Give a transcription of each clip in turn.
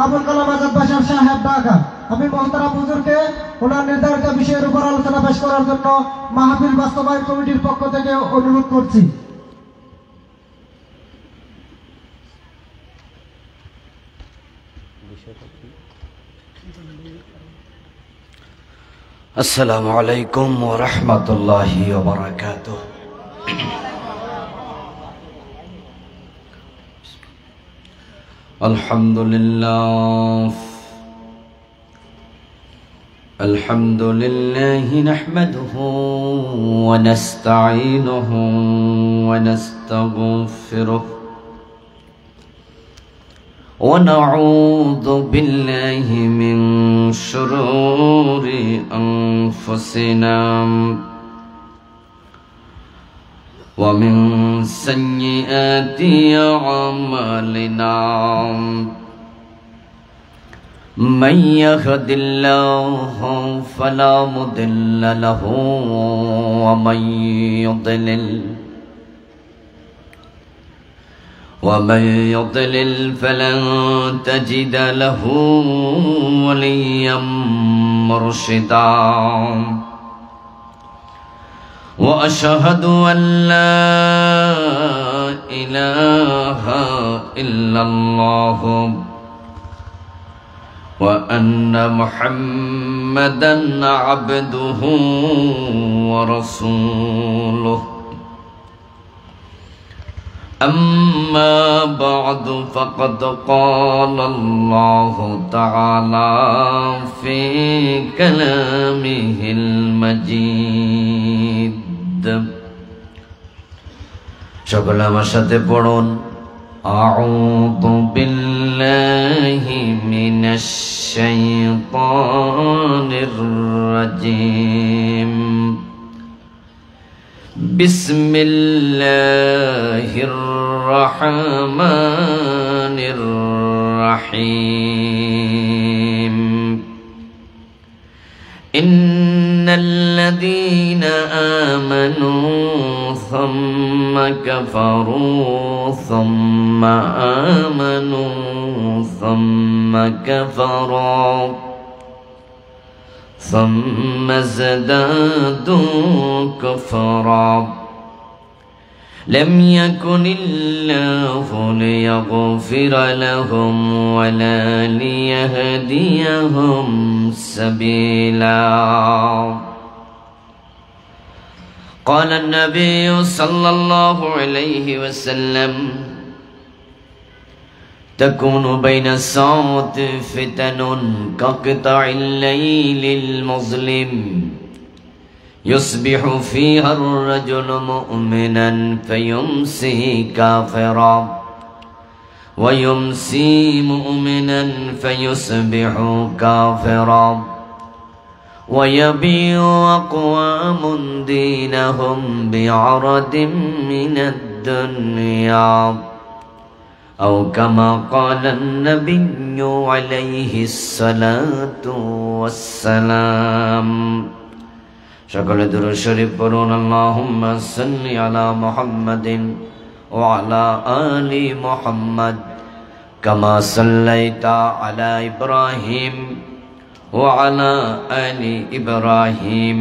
আবুল কালাম আজাদ বাশার সাহেব ঢাকা। আমি মোহতারাম হুজুরকে ওনার নির্ধারিত বিষয়ের উপর আলোচনা পেশ করার জন্য মাহফিল বাস্তবায়ন কমিটির পক্ষ থেকে অনুরোধ করছি। আসসালামু আলাইকুম ওয়া রাহমাতুল্লাহি ওয়া বারাকাতুহু। আলহামদুলিল্লাহ নাহমাদুহু ওয়া নাস্তাঈনুহু ওয়া নাস্তাগফিরুহু ونعوذ بالله من شرور أنفسنا ومن سيئات أعمالنا من يهد الله فلا مضل له ومن يضلل فلن تجد له وليا مرشدا وأشهد أن لا إله إلا الله وأن محمدا عبده ورسوله أما بعد فقد قال الله تعالى في كلامه المجيد সকলে আমার সাথে পড়ুন أعوذ بالله من الشيطان الرجيم بسم الله الرحمن الرحيم إن الذين آمنوا ثم كفروا ثم آمنوا ثم كفروا ثم ازدادوا كفرا لم يكن الله ليغفر لهم ولا ليهديهم سبيلا قال النبي صلى الله عليه وسلم تكون بين الساعة فتن كقطع الليل المظلم يصبح فيها الرجل مؤمنا فيمسي كافرا ويمسي مؤمنا فيصبح كافرا ويبيع أقوام دينهم بعرض من الدنيا أو كما قال النبي عليه الصلاة والسلام সকলে দুরূদ শরীফ পড়ুন আল্লাহুম্মা সাল্লি আলা মুহাম্মাদিন ওয়া আলা আলি মুহাম্মাদ কামা সাল্লাইতা আলা ইব্রাহিম ওয়া আলা আলি ইব্রাহিম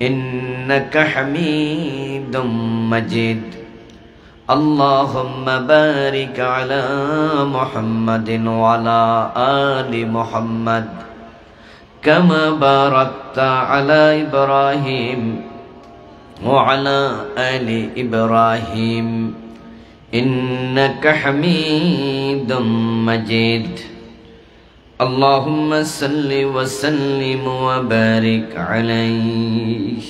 ইন্নাকা হামিদুম মাজিদ اللهم بارك على محمد وعلى آل محمد كما باركت على إبراهيم وعلى آل إبراهيم إنك حميد مجيد اللهم صل وسلم وبارك عليه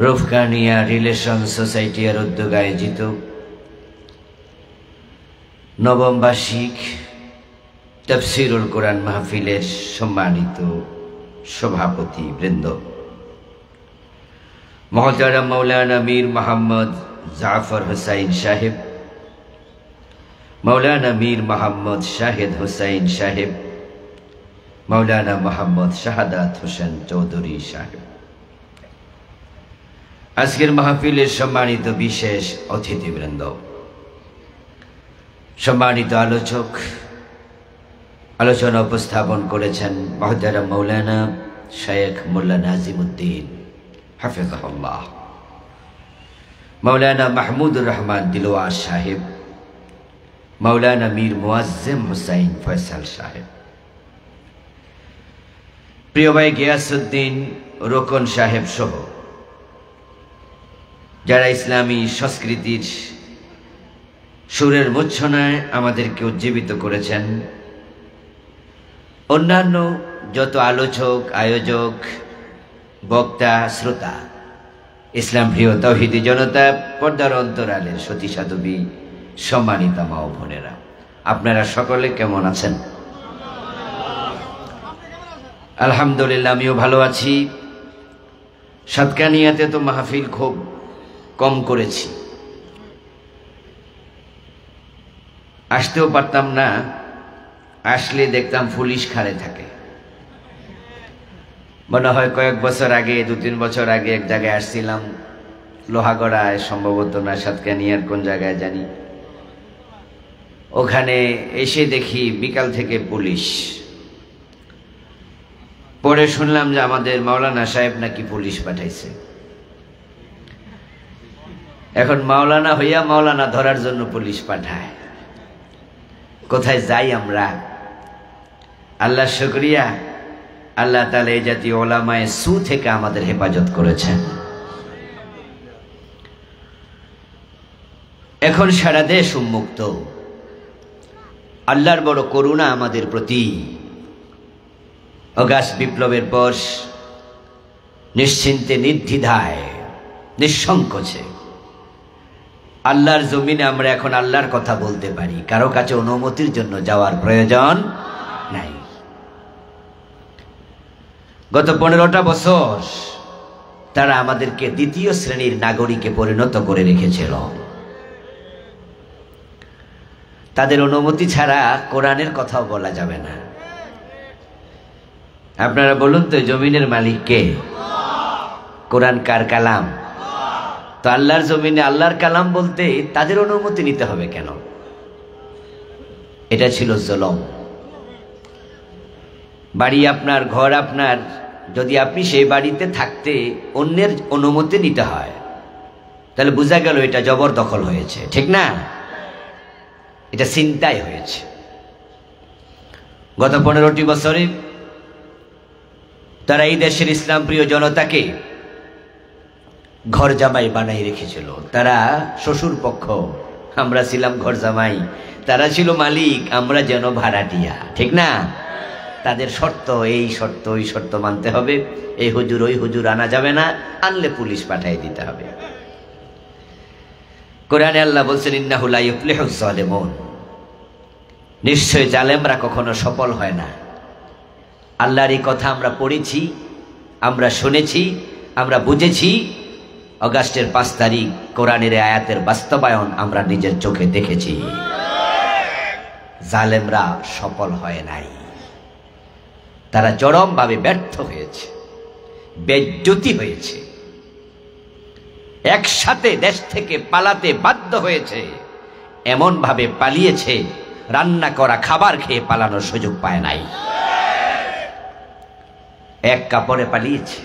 রুফকানিয়া রিলেশন সোসাইটি এর উদ্যোগে আয়োজিত নবম বার্ষিক তাফসীরুল কোরআন মাহফিলের সম্মানিত সভাপতি বৃন্দ, মহতারাম মাওলানা মীর মোহাম্মদ জাফর হুসাইন সাহেব, মাওলানা মীর মোহাম্মদ শাহেদ হুসাইন সাহেব, মাওলানা মোহাম্মদ শাহাদাত হোসেন চৌধুরী সাহেব, আজকের মাহফিলের সম্মানিত বিশেষ অতিথিবৃন্দ, সম্মানিত আলোচক, আলোচনা উপস্থাপন করেছেন মুহতারাম মাওলানা শেখ মোল্লা নাজিমউদ্দিন হাফিজাহুল্লাহ, মাওলানা মাহমুদুর রহমান দিলওয়ার সাহেব, মাওলানা মীর মুআজ্জেম হুসাইন ফয়সাল সাহেব, প্রিয় ভাই গিয়াসউদ্দিন রোকন সাহেব সহ যারা ইসলামী সংস্কৃতির সুরের মূর্ছনায় আমাদেরকে উজ্জীবিত করেছেন, অন্যান্য যত আলোচক, আয়োজক, বক্তা, শ্রোতা, ইসলাম প্রিয় তাওহীদি জনতা, পর্দার অন্তরালের সতী সাধবী, সম্মানিতা মা ও বোনেরা, আপনারা সকলে কেমন আছেন? আলহামদুলিল্লাহ, আমিও ভালো আছি। সাতকানিয়াতে তো মাহফিল খুব কম করেছি, আসতেও পারতাম না, আসলে দেখতাম পুলিশ খাড়ে থাকে। মনে হয় কয়েক বছর আগে, 2-3 বছর আগে এক জায়গায় আসছিলাম, লোহাগড়ায় সম্ভবত, না সাতকানিয়ার কোন জায়গায় জানি, ওখানে এসে দেখি বিকাল থেকে পুলিশ। পরে শুনলাম যে আমাদের মাওলানা সাহেব নাকি পুলিশ পাঠাইছে। এখন মাওলানা হইয়া মাওলানা ধরার জন্য পুলিশ পাঠায়। কোথায় যাই আমরা? আল্লাহ শুকরিয়া, আল্লাহ তাআলা এই জাতীয় ওলামায়ে সু থেকে আমাদের হেফাজত করেছেন। এখন সারা দেশ উন্মুক্ত। আল্লাহর বড় করুণা আমাদের প্রতি। অগাস্ট বিপ্লবের পর নিশ্চিন্তে, নির্দ্বিধায়, নিঃসংকোচে আল্লাহর জমিনে আমরা এখন আল্লাহর কথা বলতে পারি। কারো কাছে অনুমতির জন্য যাওয়ার প্রয়োজন নাই। গত 15টা বছর তারা আমাদেরকে দ্বিতীয় শ্রেণীর নাগরিকে পরিণত করে রেখেছিল। তাদের অনুমতি ছাড়া কোরআনের কথাও বলা যাবে না। আপনারা বলুন তো, জমিনের মালিক কে? কোরআন কার কালাম? তো আল্লাহর জমিনে আল্লাহর কালাম বলতে তাদের অনুমতি নিতে হবে কেন? এটা ছিল জুলুম। বাড়ি আপনার, ঘর আপনার, যদি আপনি সেই বাড়িতে থাকতে অন্যের অনুমতি নিতে হয়, তাহলে বোঝা গেল এটা জবরদখল হয়েছে, ঠিক না? এটা ছিনতাই হয়েছে। গত 15টি বছরে তারা এই দেশের ইসলাম প্রিয় জনতাকে ঘর জামাই বানাই রেখেছিল। তারা শ্বশুর পক্ষ, আমরা ছিলাম ঘর জামাই, তারা ছিল মালিক, আমরা যেন ভাড়াটিয়া, ঠিক না? তাদের শর্ত, এই শর্ত, ওই শর্ত মানতে হবে, এই হুজুর ওই হুজুর আনা যাবে না, আনলে পুলিশ পাঠিয়ে দিতে হবে। কোরআনে আল্লাহ বলছেন, ইন্নাহু লা ইফলিহুজ জালিমুন, নিশ্চয় জালেমরা কখনো সফল হয় না। আল্লাহর এই কথা আমরা পড়েছি, আমরা শুনেছি, আমরা বুঝেছি। অগাস্টের 5 তারিখ কোরআনের আয়াতের বাস্তবায়ন আমরা নিজের চোখে দেখেছি। জালেমরা সফল হয় নাই, তারা চরমভাবে ব্যর্থ হয়েছে, বেজ্জতি হয়েছে, একসাথে দেশ থেকে পালাতে বাধ্য হয়েছে। এমন ভাবে পালিয়েছে, রান্না করা খাবার খেয়ে পালানোর সুযোগ পায় নাই, এক কাপড়ে পালিয়েছে।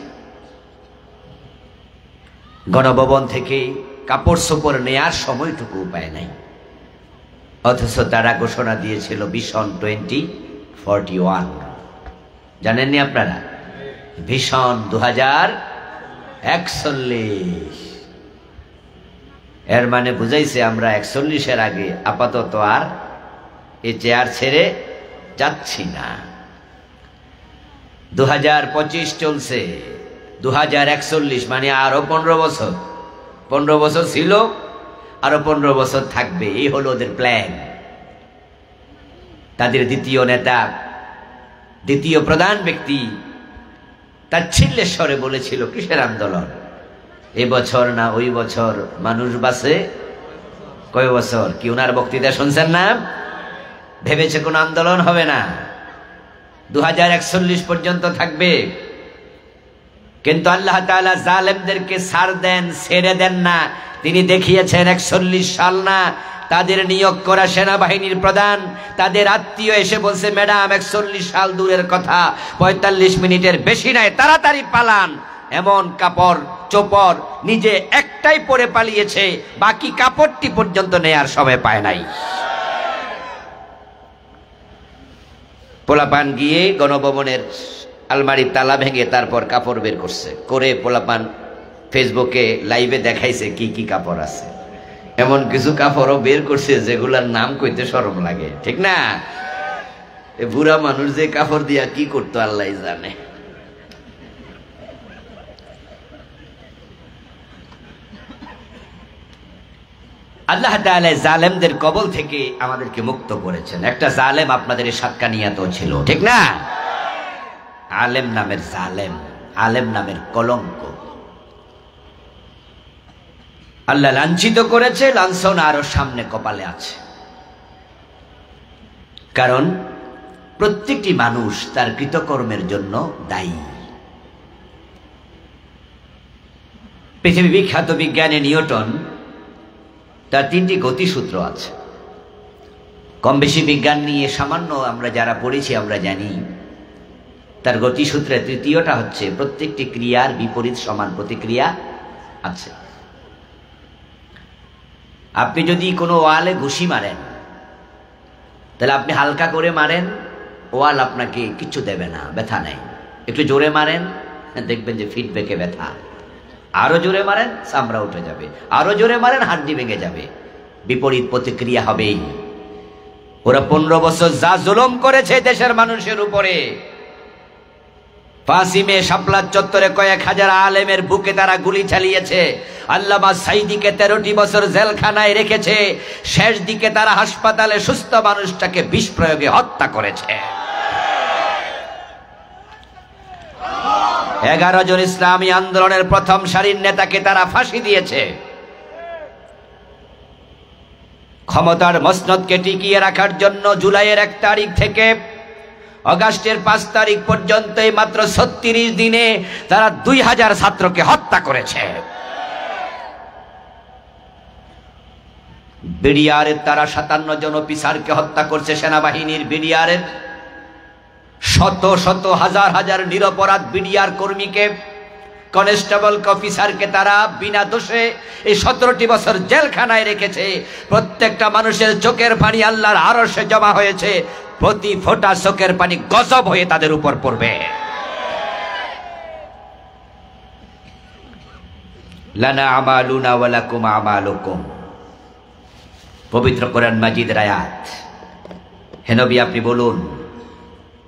গণভবন থেকে কাপড় চোপড় নেয়ার সময়টুকু পায় নাই। অথচ তারা ঘোষণা দিয়েছিল ভিশন 2041, জানেননি আপনারা? ভিশন 2041। এর মানে বুঝাইছে আমরা 41-এর আগে আপাতত আর এই চেয়ার ছেড়ে যাচ্ছি না। 2025 চলছে, 2041 মানে আরো 15 বছর। 15 বছর ছিল, আরো 15 বছর থাকবে, এই হলো ওদের প্ল্যান। তাদের দ্বিতীয় নেতা, দ্বিতীয় প্রধান ব্যক্তি তার ছিল্লের স্বরে বলেছিল, কিসের আন্দোলন? এবছর না ওই বছর মানুষ বাঁচে কয় বছর? কি ওনার বক্তৃতা শুনছেন না? ভেবেছে কোন আন্দোলন হবে না, 2041 পর্যন্ত থাকবে। কিন্তু আল্লাহ তাআলা জালেমদেরকে ছাড় দেন, ছেড়ে দেন না। তিনি দেখিয়েছেন 41 সাল না, তাদের নিয়োগ করা সেনাবাহিনীর প্রধান তাদের আত্মীয় এসে বলছে, ম্যাডাম 41 সাল দূরের কথা, 45 মিনিটের বেশি নাই, তাড়াতাড়ি পালান। এমন কাপড় চোপড় নিজে একটাই পরে পালিয়েছে, বাকি কাপড়টি পর্যন্ত নেয়ার সময় পায় নাই। পোলাপান গিয়ে গণভবনের আলমারির তালা ভেঙে তারপর কাপড় বের করছে, করে পোলাপান ফেসবুকে লাইভে দেখাইছে কি কি কাপড় আছে। এমন কিছু কাপড়ও বের করছে যেগুলার নাম কইতে শরম লাগে, ঠিক না? এ বুড়া মানুষ যে কাপড় দিয়া কি করতো আল্লাহ জানে। আল্লাহ তাআলা জালেমদের কবল থেকে আমাদেরকে মুক্ত করেছেন। একটা জালেম আপনাদের সাতকানিয়াতেও ছিল, ঠিক না? আলেম নামের জালেম, আলেম নামের কলঙ্ক। আল্লাহ লাঞ্ছিত করেছে, লাঞ্ছনা আরো সামনে কপালে আছে। কারণ প্রত্যেকটি মানুষ তার কৃতকর্মের জন্য দায়ী। পৃথিবী বিখ্যাত বিজ্ঞানী নিউটন, তার 3টি গতিসূত্র আছে। কম বেশি বিজ্ঞান নিয়ে সামান্য আমরা যারা পড়েছি আমরা জানি, তার গতিসূত্রের 3য়টা হচ্ছে প্রত্যেকটি ক্রিয়ার বিপরীত সমান প্রতিক্রিয়া আছে। আপনি যদি কোনো ওয়ালে ঘুষি মারেন, তাহলে আপনি হালকা করে মারেন, ওয়াল আপনাকে কিছু দেবে না, ব্যথা নেই। একটু জোরে মারেন, দেখবেন যে ফিডব্যাকে ব্যথা। আরো জোরে মারেন, চামড়া উঠে যাবে। আরো জোরে মারেন, হাড্ডি ভেঙে যাবে। বিপরীত প্রতিক্রিয়া হবেই। ওরা 15 বছর যা জুলুম করেছে দেশের মানুষের উপরে, 5ই মে শাপলা চত্বরে কয়েক হাজার আলেমের বুকে তারা গুলি চালিয়েছে। আল্লামা সাইদিকে 13টি বছর জেলখানায় রেখেছে। শেষ দিকে তারা হাসপাতালে সুস্থ মানুষটাকে বিষ প্রয়োগে হত্যা করেছে। 11 জন ইসলামী আন্দোলনের প্রথম সারির নেতাকে তারা ফাঁসি দিয়েছে। ক্ষমতার মসনদকে টিকিয়ে রাখার জন্য জুলাইয়ের 1 তারিখ থেকে আগস্টের 5 তারিখ পর্যন্ত এই মাত্র 36 দিনে তারা 2000 ছাত্রকে হত্যা করেছে। বিডিআরের তারা 57 জন অফিসারকে হত্যা করছে। সেনাবাহিনীর বিডিআরের শত শত হাজার হাজার নিরপরাধ বিডিআর কর্মীকে, কনস্টেবল অফিসারকে তারা বিনা দোষে এই 17টি বছর জেলখানায় রেখেছে। প্রত্যেকটা মানুষের চোখের পানি আল্লাহর আরশে জমা হয়েছে। প্রতি ফোঁটা চোখের পানি গজব হয়ে তাদের উপর পড়বে। লানা আমালুনা ওয়া লাকুম আমালুকুম, পবিত্র কোরআন মাজিদের আয়াত। হে নবী, আপনি বলুন,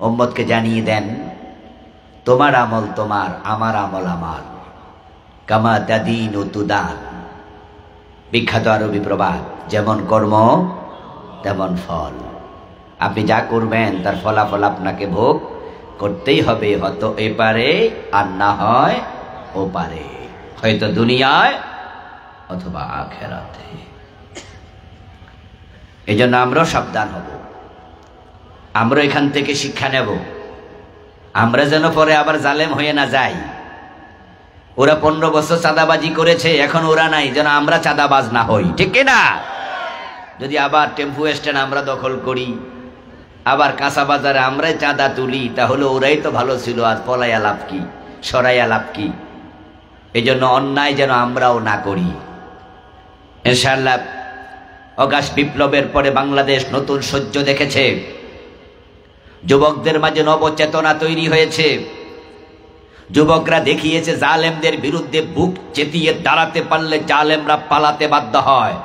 উম্মতকে জানিয়ে দেন, তোমার আমল তোমার, আমার আমল আমার। কামা তাদিনু তুদান, বিখ্যাত আরবি প্রবাদ, যেমন কর্ম তেমন ফল। আপনি যা করবেন তার ফলাফল আপনাকে ভোগ করতেই হবে, হয়তো এপারে আর না হয় ওপারে, হয়তো দুনিয়ায় অথবা আখিরাতে। এই জন্য আমরাও সাবধান হব, আমরা এখান থেকে শিক্ষা নেব। আমরা যেন পরে আবার জালেম হয়ে না যাই। ওরা 15 বছর চাঁদাবাজি করেছে, এখন ওরা নাই, যেন আমরা চাঁদাবাজ না হই, ঠিক কিনা? যদি আবার টেম্পু স্ট্যান্ড আমরা দখল করি, আবার কাঁচা বাজারে আমরাই চাঁদা তুলি, তাহলে ওরাই তো ভালো ছিল, আর পলাইয়া লাভ কি, সরাইয়া লাভ কি? এই জন্য অন্যায় যেন আমরাও না করি। ইনশাআল্লাহ অগাস্ট বিপ্লবের পরে বাংলাদেশ নতুন সূর্য দেখেছে। যুবকদের মাঝে নবচেতনা তৈরি হয়েছে। যুবকরা দেখিয়েছে জালেমদের বিরুদ্ধে বুক চেতিয়ে দাঁড়াতে পারলে জালেমরা পালাতে বাধ্য হয়।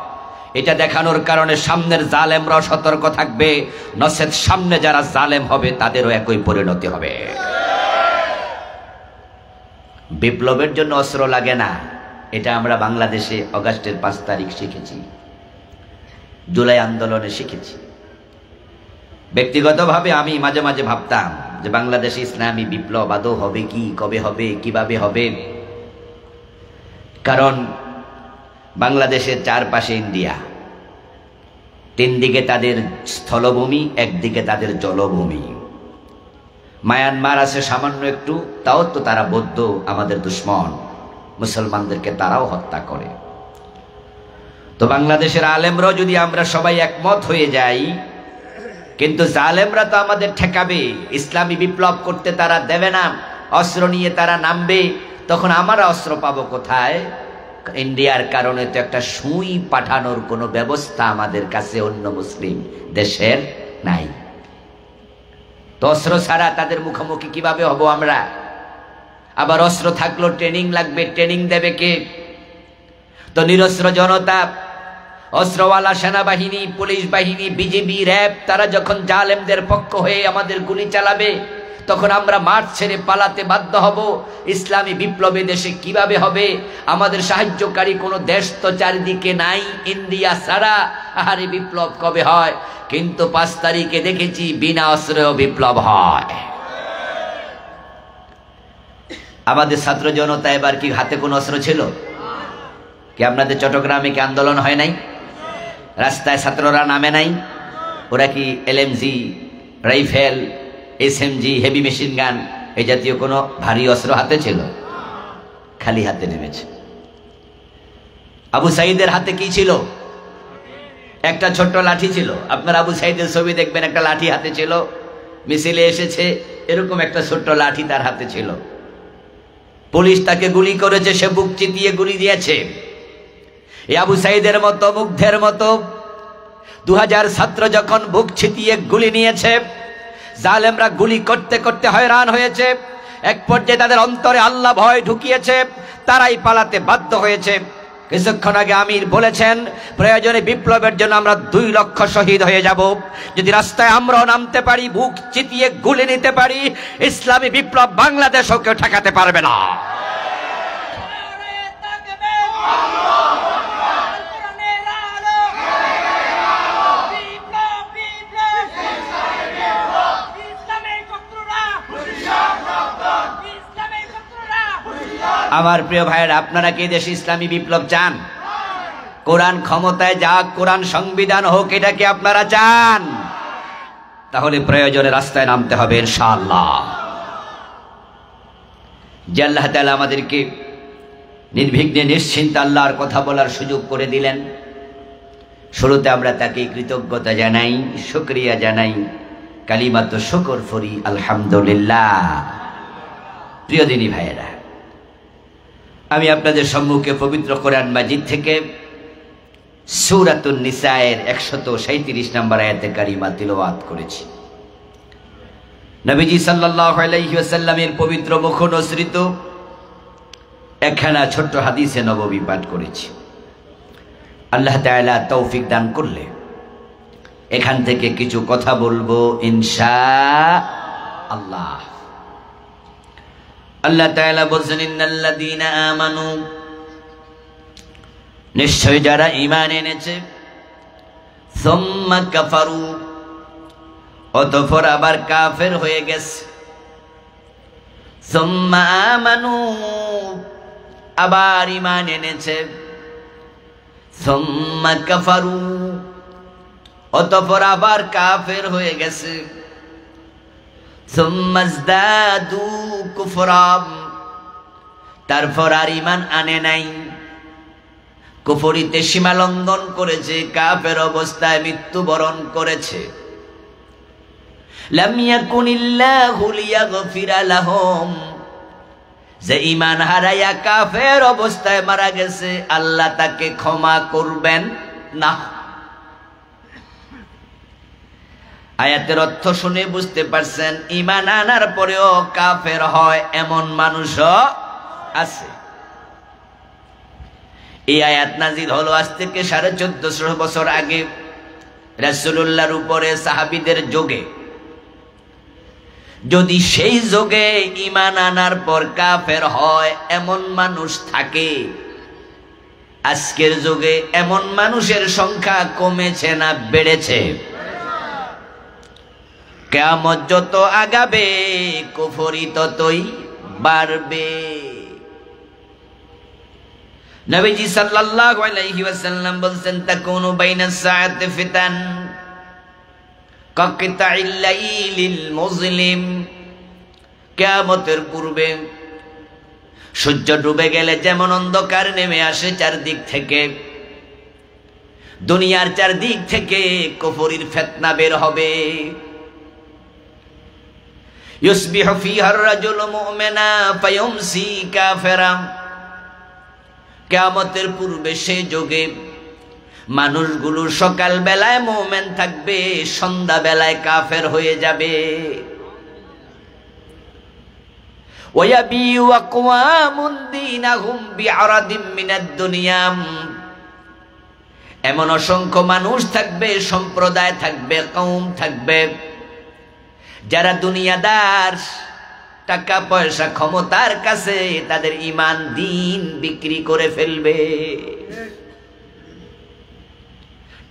এটা দেখানোর কারণে সামনের জালেমরাও সতর্ক থাকবে, নচেত সামনে যারা জালেম হবে তাদেরও একই পরিণতি হবে। বিপ্লবের জন্য অস্ত্র লাগে না, এটা আমরা বাংলাদেশে অগাস্টের 5 তারিখ শিখেছি, জুলাই আন্দোলনে শিখেছি। ব্যক্তিগতভাবে আমি মাঝে মাঝে ভাবতাম যে বাংলাদেশে ইসলামী বিপ্লব আদৌ হবে কি, কবে হবে, কিভাবে হবে। কারণ বাংলাদেশের চারপাশে ইন্ডিয়া, 3 দিকে তাদের স্থলভূমি, একদিকে তাদের জলভূমি। মায়ানমার আছে সামান্য একটু, তাও তো তারা বৌদ্ধ, আমাদের দুশ্মন, মুসলমানদেরকে তারাও হত্যা করে। তো বাংলাদেশের আলেমরাও যদি আমরা সবাই একমত হয়ে যাই, কিন্তু জালেমরা তো আমাদের ঠেকাবে, ইসলামী বিপ্লব করতে তারা দেবে না, অস্ত্র নিয়ে তারা নামবে, তখন আমরা অস্ত্র পাবো কোথায়? ইন্ডিয়ার কারণে তো একটা সুই পাঠানোর কোনো ব্যবস্থা আমাদের কাছে অন্য মুসলিম দেশের নাই। তো অস্ত্র ছাড়া তাদের মুখোমুখি কিভাবে হব আমরা? আবার অস্ত্র থাকলেও ট্রেনিং লাগবে, ট্রেনিং দেবে কে? তো নিরস্ত্র জনতা, অস্ত্রওয়ালা সেনাবাহিনী, পুলিশ বাহিনী, বিজিবি, র্যাব, তারা যখন জালেমদের পক্ষ হয়ে আমাদের গুলি চালাবে, তখন আমরা মাঠ ছেড়ে পালাতে বাধ্য হব। ইসলামী বিপ্লবে দেশে কিভাবে হবে? আমাদের সাহায্যকারী কোনো দেশ তো চারিদিকে নাই, ইন্ডিয়া ছাড়া। আরে বিপ্লব কবে হয়? কিন্তু 5 তারিখে দেখেছি বিনা অস্ত্রেও বিপ্লব হয়। আমাদের ছাত্র জনতা এবার কি হাতে কোনো অস্ত্র ছিল? কি আপনাদের চট্টগ্রামে কি আন্দোলন হয় নাই? রাস্তায় ছাত্ররা নামে নাই? ওরা কি LMG, rifle, SMG, heavy machine gun এই জাতীয় কোনো ভারী অস্ত্র হাতে ছিল? খালি হাতে নেমেছে। আবু সাইদের হাতে কি ছিল? একটা ছোট্ট লাঠি ছিল। আপনার আবু সাইদের ছবি দেখবেন, একটা লাঠি হাতে ছিল, মিছিলে এসেছে, এরকম একটা ছোট্ট লাঠি তার হাতে ছিল। পুলিশ তাকে গুলি করেছে, সে বুক চিতিয়ে গুলি দিয়েছে। এই আবু সাইদের মতো, মুগ্ধের মতো 2000 ছাত্র যখন বুক ছিটিয়ে গুলি নিয়েছে, জালেমরা গুলি করতে করতে হয়রান হয়েছে। এক পর্যায়ে তাদের অন্তরে আল্লাহ ভয় ঢুকিয়েছে, তারাই পালাতে বাধ্য হয়েছে। কিছুক্ষণ আগে আমির বলেছেন, প্রয়োজনে বিপ্লবের জন্য আমরা 2 লক্ষ শহীদ হয়ে যাব। যদি রাস্তায় আমরাও নামতে পারি, বুক চিতিয়ে গুলি নিতে পারি, ইসলামী বিপ্লব বাংলাদেশও কেউ ঠেকাতে পারবে না। আমার প্রিয় ভাইয়েরা, আপনারা কি দেশে ইসলামী বিপ্লব চান? কোরআন ক্ষমতায় যাক, কোরআন সংবিধান হোক, এটা কি আপনারা চান? তাহলে প্রয়োজনে রাস্তায় নামতে হবে ইনশাআল্লাহ। যে আল্লাহ তাআলা আমাদেরকে নির্বিঘ্নে নিশ্চিন্তে আল্লাহর কথা বলার সুযোগ করে দিলেন, শুরুতে আমরা তাকে কৃতজ্ঞতা জানাই, শুকরিয়া জানাই, কালিমাত শুকর ফরি আলহামদুলিল্লাহ। প্রিয় দিনী ভাইয়েরা, আমি আপনাদের সম্মুখে পবিত্র কোরআন মাজিদ থেকে সূরাতুন নিসায়ের 137 নম্বর আয়াতে কারিমা তিলাওয়াত করেছি। নবীজি সাল্লাল্লাহু আলাইহি ওয়াসাল্লামের পবিত্র মুখ নসৃত একখানা ছোট্ট হাদিসে নববী পাঠ করেছি। আল্লাহ তাআলা তৌফিক দান করলে এখান থেকে কিছু কথা বলবো ইনশাআল্লাহ। আল্লাহ তাআলা বলেন, ইন্নাল্লাযীনা আমানু, নিশ্চয় যারা ঈমান এনেছে, সুম্মা কাফারু, অতঃপর আবার কাফের হয়ে গেছে, সুম্মা আমানু, আবার ঈমান এনেছে, সুম্মা কাফারু, অতঃপর আবার কাফের হয়ে গেছে, সুম্মা ইজদাদু কুফরা, তারপর আর ঈমান আনে নাই, কুফরিতে সীমা লঙ্ঘন করেছে, কাফের অবস্থায় মৃত্যুবরণ করেছে। লাম ইয়াকুনিল্লাহু লিয়াগফিরা লাহুম, যে ঈমান হারায়া কাফের অবস্থায় মারা গেছে, আল্লাহ তাকে ক্ষমা করবেন না। আয়াতের অর্থ শুনে বুঝতে পারছেন, ঈমান আনার পরেও কাফের হয় এমন মানুষও আছে। এই আয়াত নাজিল হলো আজ থেকে 1450 বছর আগে, রাসূলুল্লাহর উপরে সাহাবীদের যুগে। যদি সেই যুগে ঈমান আনার পর কাফের হয় এমন মানুষ থাকে, আজকের যুগে এমন মানুষের সংখ্যা কমেছে না বেড়েছে? কিয়ামত যত আগাবে কুফরি ততই বাড়বে। নবীজি সাল্লাল্লাহু আলাইহি ওয়াসাল্লাম বলেন, তাকুনু বাইনাস সাআতি ফিতান কাকিতাইল লাইলিল মুজলিম, কিয়ামতের পূর্বে সূর্য ডুবে গেলে যেমন অন্ধকার নেমে আসে চারদিক থেকে, দুনিয়ার চারদিক থেকে কুফরির ফিতনা বের হবে। ইউসবিহু ফিহা আর-রাজুলু মুমিনা ফায়ুমসি কাফিরা। কিয়ামতের পূর্বে সে যুগে মানুষগুলো সকাল বেলায় মুমিন থাকবে, সন্ধ্যা বেলায় কাফের হয়ে যাবে। ওয়ায়াবিউ আকওয়ামুন দীনাহুম বিআরাদিম মিনাদ দুনিয়া। এমন অসংখ্য মানুষ থাকবে, সম্প্রদায় থাকবে, কওম থাকবে, যারা দুনিয়াদার, টাকা পয়সা ক্ষমতার কাছে তাদের ঈমান দ্বীন বিক্রি করে ফেলবে।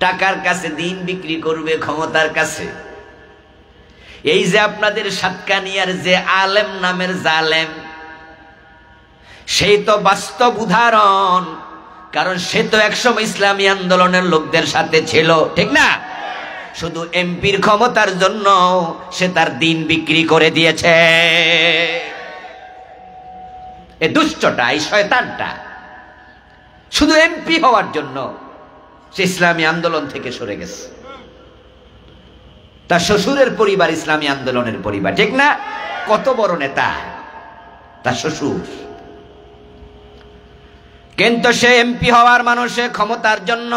টাকার কাছে দ্বীন বিক্রি করবে, ক্ষমতার কাছে। এই যে আপনাদের সাতকানিয়ার যে আলেম নামের জালেম, সেই তো বাস্তব উদাহরণ। কারণ সে তো একসময় ইসলামী আন্দোলনের লোকদের সাথে ছিল, ঠিক না? শুধু এমপির ক্ষমতার জন্য সে তার দিন বিক্রি করে দিয়েছে। এ দুষ্টটা, এই শয়তানটা শুধু এমপি হওয়ার জন্য সে ইসলামী আন্দোলন থেকে সরে গেছে। তার শ্বশুরের পরিবার ইসলামী আন্দোলনের পরিবার, ঠিক না? কত বড় নেতা তার শ্বশুর, কিন্তু সে এমপি হওয়ার মানুষের ক্ষমতার জন্য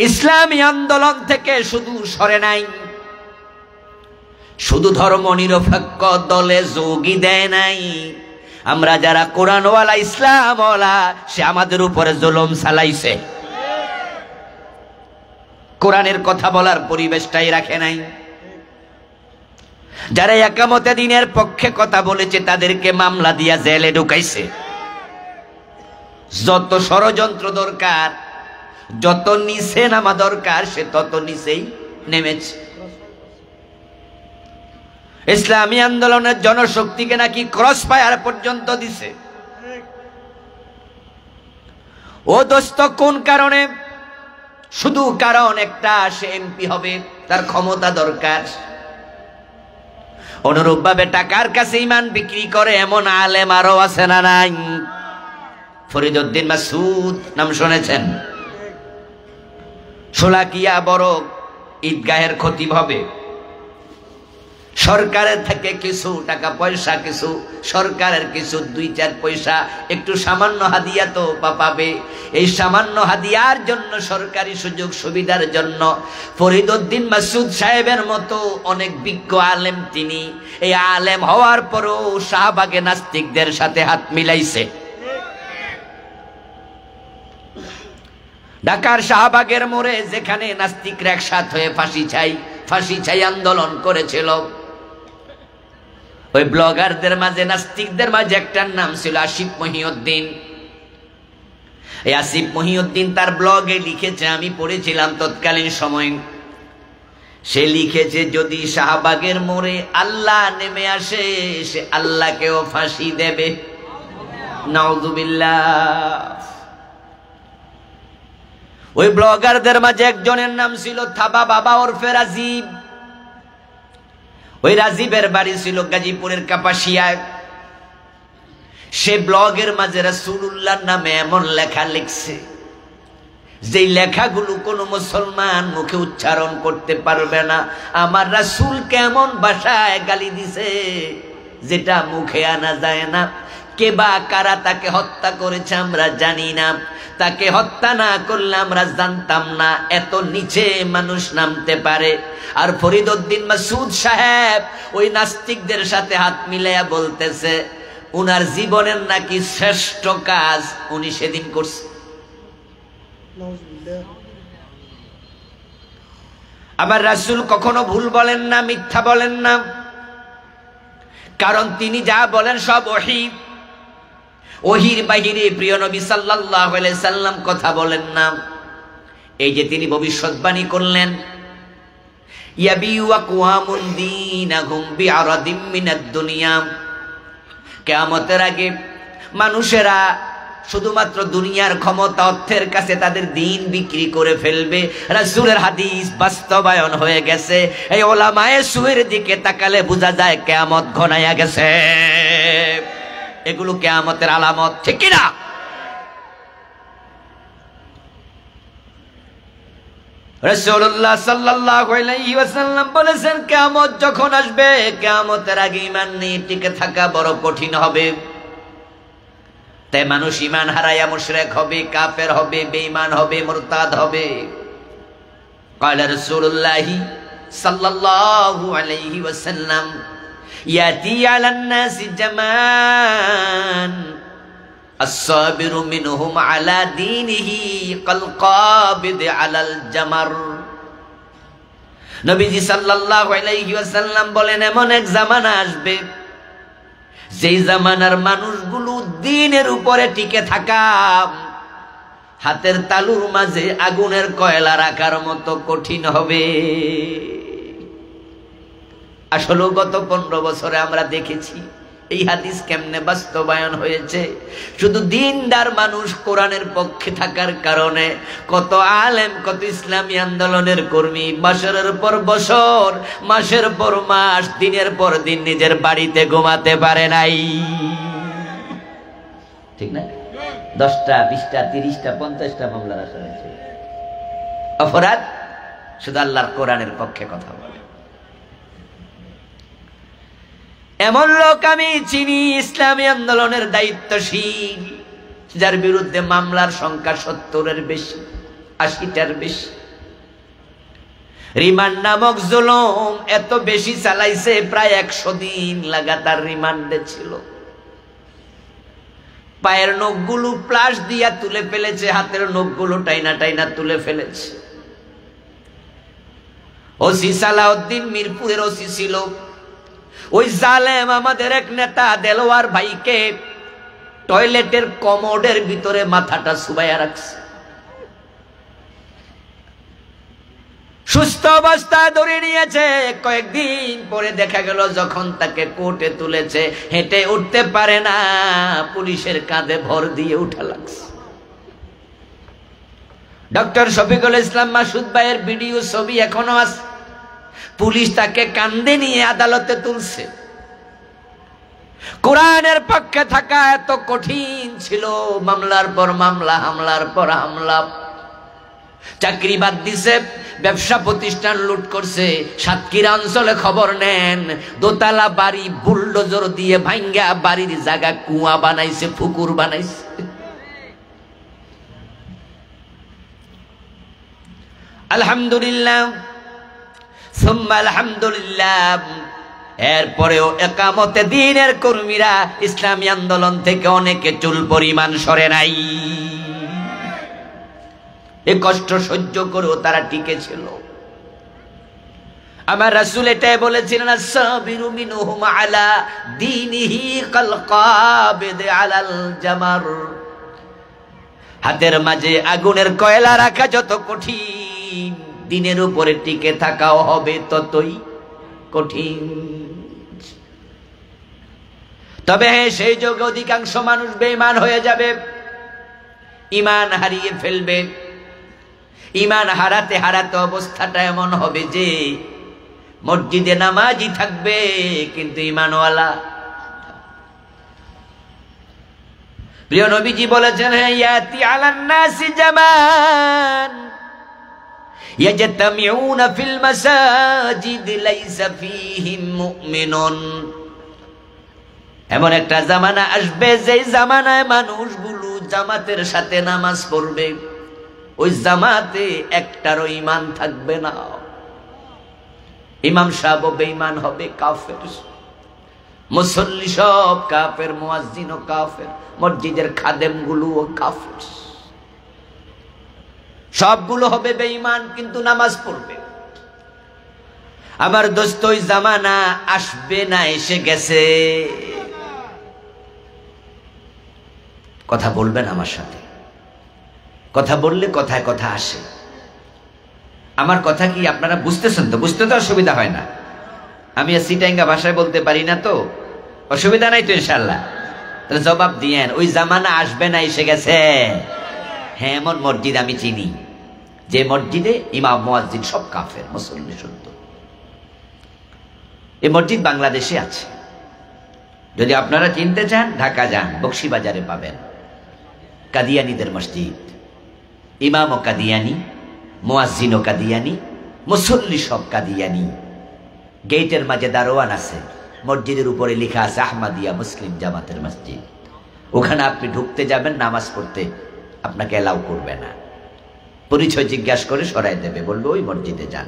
ইসলামী আন্দোলন থেকে শুধু সরে নাই, শুধু ধর্ম নিরপেক্ষ দলে যোগই দেয় নাই। আমরা যারা কোরআনওয়ালা, ইসলামওয়ালা, সে আমাদের উপরে জুলুম চালাইছে। কোরআনের কথা বলার পরিবেশটাই রাখে নাই। যারা একামতে দ্বীনের পক্ষে কথা বলেছে তাদেরকে মামলা দিয়া জেলে ঢুকাইছে। যত ষড়যন্ত্র দরকার, যত নিচে নামা দরকার, সে তত নিচেই নেমেছে। ইসলামী আন্দোলনের জনশক্তিকে নাকি ক্রস ফায়ার পর্যন্ত দিছে। ও দোস্ত, কোন কারণে? শুধু কারণ একটা, সে এমপি হবে, তার ক্ষমতা দরকার। অনুরূপ ভাবে টাকার কাছে ঈমান বিক্রি করে এমন আলেম আরো আছে না নাই? ফরিদউদ্দিন মাসউদ নাম শুনেছেন? শোলাকিয়া বড় ঈদগাহের খতিব হবে। সরকারের থেকে কিছু টাকা পয়সা, কিছু সরকারের কিছু 2-4 পয়সা, একটু সামান্য হাদিয়া তো পাবে। এই সামান্য হাদিয়ার জন্য, সরকারি সুযোগ সুবিধার জন্য ফরিদউদ্দিন মাসউদ সাহেবের মতো অনেক বিজ্ঞ আলেম তিনি, এই আলেম হওয়ার পরও শাহবাগে নাস্তিকদের সাথে হাত মিলাইছে। ঢাকার শাহবাগের মোড়ে যেখানে নাস্তিকরা একসাথ হয়ে ফাঁসি চাই আন্দোলন করেছিল, ওই ব্লগারদের মাঝে, নাস্তিকদের মাঝে একটার নাম ছিল আসিফ মহিউদ্দিন। এই আসিফ মহিউদ্দিন তার ব্লগে লিখেছে, আমি পড়েছিলাম তৎকালীন সময়, সে লিখেছে যদি শাহবাগের মোড়ে আল্লাহ নেমে আসে, সে আল্লাহকেও ফাঁসি দেবে। নাউযুবিল্লাহ। ওই ব্লগারদের মাঝে একজনের নাম ছিল থাবা বাবা ওরফে রাজীব। ওই রাজীবের বাড়ি ছিল গাজীপুরের কাপাসিয়ায়। সে ব্লগের মাঝে রাসূলুল্লাহর নামে এমন লেখা লিখছে, যে লেখাগুলো কোনো মুসলমান মুখে উচ্চারণ করতে পারবে না। আমার রাসূল কেমন ভাষায় গালি দিছে, যেটা মুখে আনা যায় না। কে বা কারা তাকে হত্যা করেছে আমরা জানি না, তাকে হত্যা না করলে আমরা জানতাম না এত নিচে মানুষ নামতে পারে। আর ফরিদউদ্দিন মাসউদ সাহেব ওই নাস্তিকদের সাথে হাত মিলাইয়া বলতেছে উনার জীবনের নাকি শ্রেষ্ঠ কাজ উনি সেদিন করছে। আবার রাসূল কখনো ভুল বলেন না, মিথ্যা বলেন না, কারণ তিনি যা বলেন সব ওহী। ওহীর বাহিরে প্রিয় নবী সাল্লাল্লাহু আলাইহি সাল্লাম কথা বলেন না। এই যে তিনি ভবিষ্যৎবাণী করলেন, ইয়াবিউ আকওয়ামুন দীনাহুম বিআরাদিম মিনাদ দুনিয়া, কিয়ামতের আগে মানুষেরা শুধুমাত্র দুনিয়ার ক্ষমতা, অর্থের কাছে তাদের দিন বিক্রি করে ফেলবে। রাসূলের হাদিস বাস্তবায়ন হয়ে গেছে। এই ওলামায়ে সুয়ের দিকে তাকালে বোঝা যায় কিয়ামত ঘনাইয়া গেছে। এগুলো কিয়ামতের আলামত, ঠিক কিনা? রাসূলুল্লাহ সাল্লাল্লাহু আলাইহি ওয়াসাল্লাম বলেছেন, কিয়ামত যখন আসবে, কিয়ামতের আগে ঈমান নিয়ে টিকে থাকা বড় কঠিন হবে। তাই মানুষ ঈমান হারায়া মুশরিক হবে, কাফের হবে, বেঈমান হবে, মুরতাদ হবে। قال رسول الله صلى الله عليه وسلم يأتي على الناس زمان الصابر منهم على دينه كالقابض على الجمر। নবীজি সাল্লাল্লাহু আলাইহি ওয়াসাল্লাম বলেন, এমন এক জামানা আসবে যেই জামানার মানুষগুলো দ্বীনের উপরে টিকে থাকা হাতের তালুর মাঝে আগুনের কয়লা রাখার মতো কঠিন হবে। আসলে গত 15 বছরে আমরা দেখেছি এই হাদিস কেমনে বাস্তবায়ন হয়েছে। শুধু দিনদার মানুষ কোরআনের পক্ষে থাকার কারণে কত আলেম, কত ইসলামী আন্দোলনের কর্মী বছরের পর বছর, মাসের পর মাস, দিনের পর দিন নিজের বাড়িতে ঘুমাতে পারে নাই। ঠিক না? 10টা, 20টা, 30টা, 50টা মামলার আসামি ছিল। অপরাধ শুধু আল্লাহর কোরআনের পক্ষে কথা বলে। এমন লোক আমি চিনি, ইসলামী আন্দোলনের দায়িত্বশীল, যার বিরুদ্ধে মামলার সংখ্যা 70-এর বেশি, 80টার বেশি। রিমান্ড নামক জুলুম এত বেশি চালাইছে, প্রায় 100 দিন লাগাতার রিমান্ডে ছিল। পায়ের নখগুলো প্লাস দিয়া তুলে ফেলেছে, হাতের নখগুলো টাইনা টাইনা তুলে ফেলেছে। ওসি সালাউদ্দিন মিরপুরের ওসি ছিল। ওই জালেম আমাদের এক নেতা দেলোয়ার ভাইকে টয়লেটের কমোডের ভিতরে মাথাটা চুবাইয়া রাখছে। সুস্থ অবস্থায় ধরে নিয়েছে। কয়েকদিন পরে দেখা গেল যখন তাকে কোর্টে তুলেছে, হেঁটে উঠতে পারে না, পুলিশের কাঁধে ভর দিয়ে উঠা লাগছে। ডক্টর শফিকুল ইসলাম মাসুদ ভাইয়ের ভিডিও ছবি এখনো আছে। পুলিশ তাকে কাঁধে নিয়ে আদালতে তুলছে। কোরআনের পক্ষে থাকা এত কঠিন ছিল। মামলার পর মামলা, হামলার পর হামলা। চাকরি বাদ দিছে, ব্যবসা প্রতিষ্ঠান লুট করছে। সাতক্ষীরা অঞ্চলে খবর নেন, দোতলা বাড়ি বুলডোজার দিয়ে ভাঙ্গা বাড়ির জায়গা কুয়া বানাইছে, পুকুর বানাইছে। আলহামদুলিল্লাহ, সুম্মা আলহামদুলিল্লাহ। এরপরেও একামতে দ্বীনের কর্মীরা ইসলামী আন্দোলন থেকে অনেকে চুল পরিমাণ সরে নাই। এই কষ্ট সহ্য করেও তারা টিকে ছিল। আমার রাসূল এটাই বলেছিলেন, আস-সাবিরু মিনহুম আলা দীনিহি কাল কাবিদ আলাল জামার। হাতের মাঝে আগুনের কয়লা রাখা যত কঠিন, দিনের উপরে টিকে থাকাও হবে ততই কঠিন। তবে হ্যাঁ, সেই যুগে অধিকাংশ মানুষ বেঈমান হয়ে যাবে, ঈমান হারিয়ে ফেলবে। ঈমান হারাতে হারাতে অবস্থাটা এমন হবে যে মসজিদে নামাজি থাকবে কিন্তু ঈমানওয়ালা। প্রিয় নবীজি বলেছেন, হ্যাঁ, ইয়াতি আলান নাসি জামান ইয়াজতামিউনা ফিল মাসাজিদ লাইসা ফীহিম মুমিনুন। এমন একটা জামানা আসবে যেই জামানায় মানুষগুলো জামাতের সাথে নামাজ পড়বে, ওই জামাতে একটারও ঈমান থাকবে না। ইমাম সাহেব বেঈমান হবে, কাফের। মুসল্লি সব কাফের, মুয়াজ্জিনও কাফের, মসজিদের খাদেমগুলোও কাফের। সবগুলো হবে বেঈমান, কিন্তু নামাজ পড়বে। আমার দোস্ত, ওই জামানা আসবে না, এসে গেছে। কথা বলবেন আমার সাথে, কথা বললে কথায় কথা আসে। আমার কথা কি আপনারা বুঝতেছেন তো? বুঝতে তো অসুবিধা হয় না। আমি সিটাঙ্গা ভাষায় বলতে পারি না, তো অসুবিধা নাই তো ইনশাল্লাহ? তাহলে জবাব দিয়েন, ওই জামানা আসবে না, এসে গেছে। হ্যাঁ, এমন মসজিদ আমি চিনি যে মসজিদে ইমাম মুয়াজ্জিন সব কাফের, মুসল্লি শুদ্ধ। এই মসজিদ বাংলাদেশে আছে। যদি আপনারা চিনতে চান, ঢাকা যান, বকশীবাজারে পাবেন, কাদিয়ানীদের মসজিদ। ইমাম ও কাদিয়ানী, মুয়াজ্জিনও কাদিয়ানি, মুসল্লি সব কাদিয়ানি। গেটের মাঝে দারোয়ান আছে, মসজিদের উপরে লেখা আছে আহমদিয়া মুসলিম জামাতের মসজিদ। ওখানে আপনি ঢুকতে যাবেন, নামাজ পড়তে আপনাকে এলাও করবে না। পরিচয় জিজ্ঞাসা করে সরাই দেবে, বলবে ওই মসজিদে যান।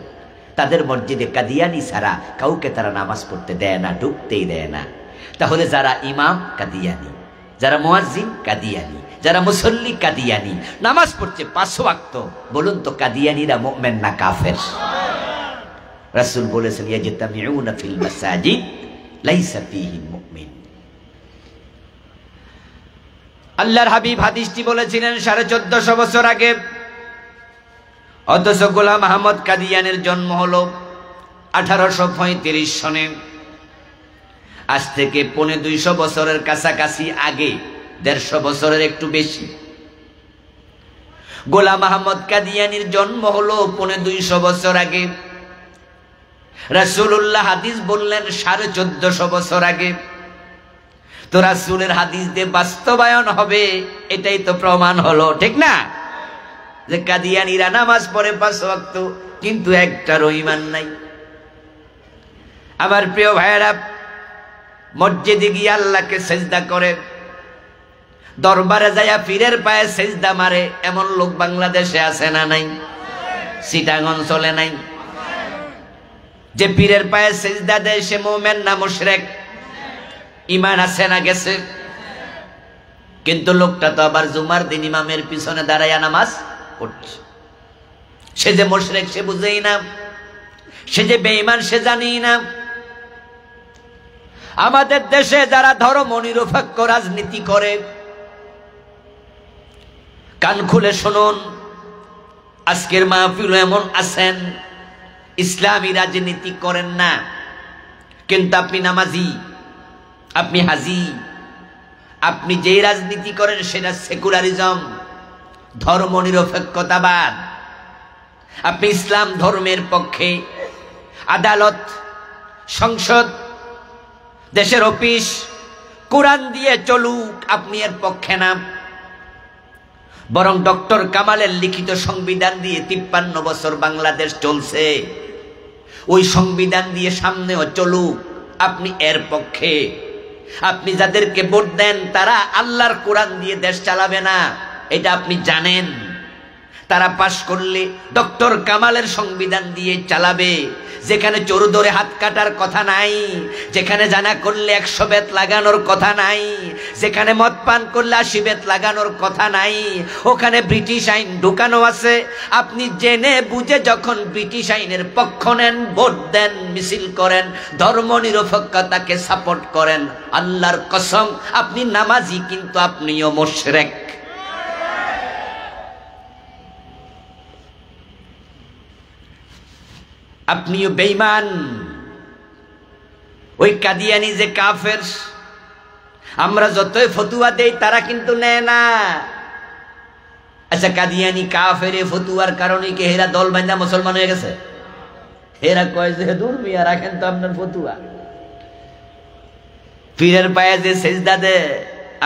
তাদের মসজিদে কাদিয়ানি ছাড়া কাউকে তারা নামাজ পড়তে দেয় না, ঢুকতেই দেয় না। তাহলে যারা ইমাম কাদিয়ানি, যারা মুয়াজ্জিন কাদিয়ানি, যারা মুসল্লি কাদিয়ানি, নামাজ পড়ছে 5 ওয়াক্ত, বলুন তো কাদিয়ানিরা মুমিন না কাফের? রাসূল বলেছেন ইয়াজতামিউনা ফিল মাসাজিদ লাইসা ফীহি মুমিন। আল্লাহর হাবিব হাদিসটি বলেছিলেন 1450 বছর আগে। অথচ গোলাম আহমদ কাদিয়ানের জন্ম হলো 1835 সনে। আজ থেকে 250 বছরের কাছাকাছি আগে, 150 বছরের একটু বেশি। গোলাম আহমদ কাদিয়ানির জন্ম হলো 250 বছর আগে। রাসূলুল্লাহ হাদিস বললেন 1450 বছর আগে। তো রাসূলের হাদিস দিয়ে বাস্তবায়ন হবে, এটাই তো প্রমাণ হলো, ঠিক না? যে কাদিয়ানিরা নামাজ পড়ে 5 ওয়াক্ত, কিন্তু একটারও ঈমান নাই। আমার প্রিয় ভাইয়েরা, মসজিদে গিয়ে আল্লাহকে সেজদা করে, দরবারে যায়া পীরের পায়ে সেজদা মারে, এমন লোক বাংলাদেশে আছে না নাই? চিটাং অঞ্চলে নাই? যে পীরের পায়ে সেজদা দেয় সে মুমিন না মুশরিক? ঈমান আছে না গেছে? কিন্তু লোকটা তো আবার জুমার দিন ইমামের পিছনে দাঁড়ায়া নামাজ পড়ছে। সে যে মুশরিক সে বুঝেই না, সে যে বেঈমান সে জানেই না। আমাদের দেশে যারা ধর্ম নিরপেক্ষ রাজনীতি করে, কান খুলে শুনুন, আজকের মাহফিল এমন আছেন ইসলামী রাজনীতি করেন না, কিন্তু আপনি নামাজি, আপনি হাজি, আপনি যেই রাজনীতি করেন সেটা সেকুলারিজম, ধর্ম নিরপেক্ষতাবাদ। আপনি ইসলাম ধর্মের পক্ষে। আদালত, সংসদ, দেশের অফিস কোরআন দিয়ে চলুক, আপনি এর পক্ষে না। বরং ডক্টর কামালের লিখিত সংবিধান দিয়ে 53 বছর বাংলাদেশ চলছে, ওই সংবিধান দিয়ে সামনেও চলুক, আপনি এর পক্ষে। আপনি যাদেরকে ভোট দেন তারা আল্লাহর কোরআন দিয়ে দেশ চালাবে না, এটা আপনি জানেন। তারা পাশ করলে ডক্টর কামালের সংবিধান দিয়ে চালাবে, যেখানে চোর ধরে হাত কাটার কথা নাই, যেখানে জানা করলে 100 বেত লাগানোর কথা নাই, যেখানে মদ পান করলে 80 বেত লাগানোর কথা নাই, ওখানে ব্রিটিশ আইন ঢুকানো আছে। আপনি জেনে বুঝে যখন ব্রিটিশ আইনের পক্ষ নেন, ভোট দেন, মিছিল করেন, ধর্ম নিরপেক্ষতাকে সাপোর্ট করেন, আল্লাহর কসম আপনি নামাজি কিন্তু আপনিও মুশরিক। আপনিও বেঈমান। ওই কাদিয়ানি যে কাফের, আমরা যতই ফতুয়া দেই তারা কিন্তু নেয় না। আচ্ছা, কাদিয়ানি কাফের ফতুয়ার কারণে কি হেরা দল বান্ধা মুসলমান হয়ে গেছে? হেরা কয় যে দূর মিয়া, রাখেন তো আপনার ফতুয়া। পীরের পায়ে যে সেজদা দেয়,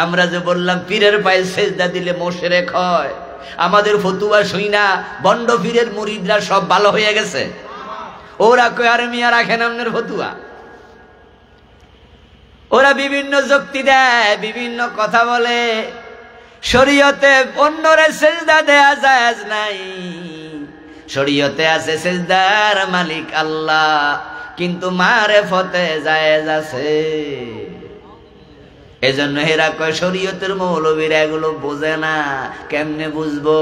আমরা যে বললাম পীরের পায়ে সেজদা দিলে মুশরিক হয়, আমাদের ফতুয়া শুই না বন্ড পীরের মুরিদরা সব ভালো হয়ে গেছে। ওরা কয় আরে মিয়া রাখেন আপনার ফতুয়া। ওরা বিভিন্ন যুক্তি দেয়, বিভিন্ন কথা বলে। শরীয়তে অন্যরে সেজদা দেয়া জায়েজ নাই, শরীয়তে আছে সেজদার মালিক আল্লাহ, কিন্তু মারেফতে জায়েজ আছে। এজন্য হেরা কয় শরীয়তের মৌলবীরা এগুলো বোঝে না। কেমনে বুঝবো?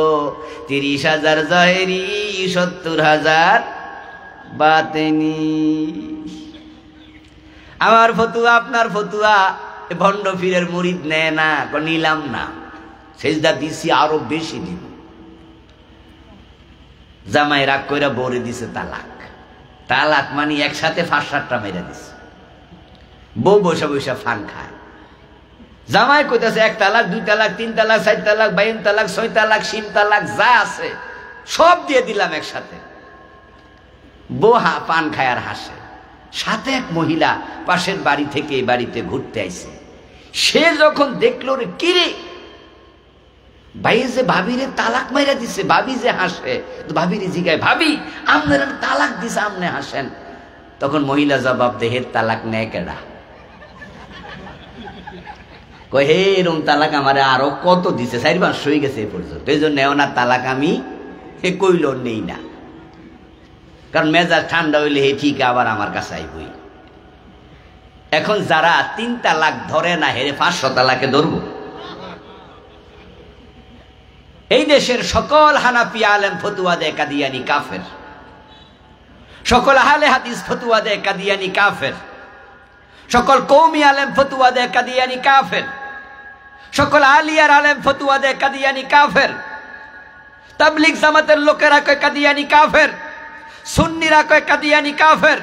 30,000 জহেরি, 70,000 বাতেনি। আমার ফতুয়া আপনার ফতুয়া ভণ্ড পীরের মুরিদ নেয় না, নিলাম না, সেজদা দিছি আরো বেশি দিন। জামাই রাগ কইরা বউরে দিছে তালাক। তালাক মানে একসাথে 5-7টা মেরে দিছে। বউ বসে বসে ফান খায়। জামাই কইতাছে 1 তালাক, 2 তালাক, 3 তালাক, 4 তালাক, 52 তালাক, 6 তালাক, 7 তালাক, যা আছে সব দিয়ে দিলাম একসাথে। বউ পান খায় আর হাসে। সাথে এক মহিলা পাশের বাড়ি থেকে এই বাড়িতে ঘুরতে আইছে। সে যখন দেখলো রে কিরে ভাই যে ভাবিরে তালাক মাইরা দিছে, ভাবি যে হাসে, ভাবিরে জিগায়, ভাবি আপনারা তালাক দিছে আপনি হাসেন। তখন মহিলা জবাব দেহে, তালাক নেয় কেডা? কয় হে এরম তালাক আমারে আরো কত দিছে, 4-5 হয়ে গেছে এ পর্যন্ত, এই জন্য নেও না তালাক, আমি হে কইল নেই না, কারণ মেজাজ ঠান্ডা হইলে হে ঠিক আবার আমার কাছে আইবই। এখন যারা 3 তালাক ধরে না, হেরে 500 তালাকে ধরবো? এই দেশের সকল হানাফি আলেম ফতুয়া দেয় কাদিয়ানি কাফের, সকল আহলে হাদিস ফতুয়া দেয় কাদিয়ানি কাফের, সকল কওমি আলেম ফতুয়া দেয় কাদিয়ানি কাফের, সকল আলিয়ার আলেম ফতুয়া দেয় কাদিয়ানি কাফের, তাবলিগ জামাতের লোকেরা কয় কাদিয়ানি কাফের, সুন্নিরা কয় কাদিয়ানি কাফের,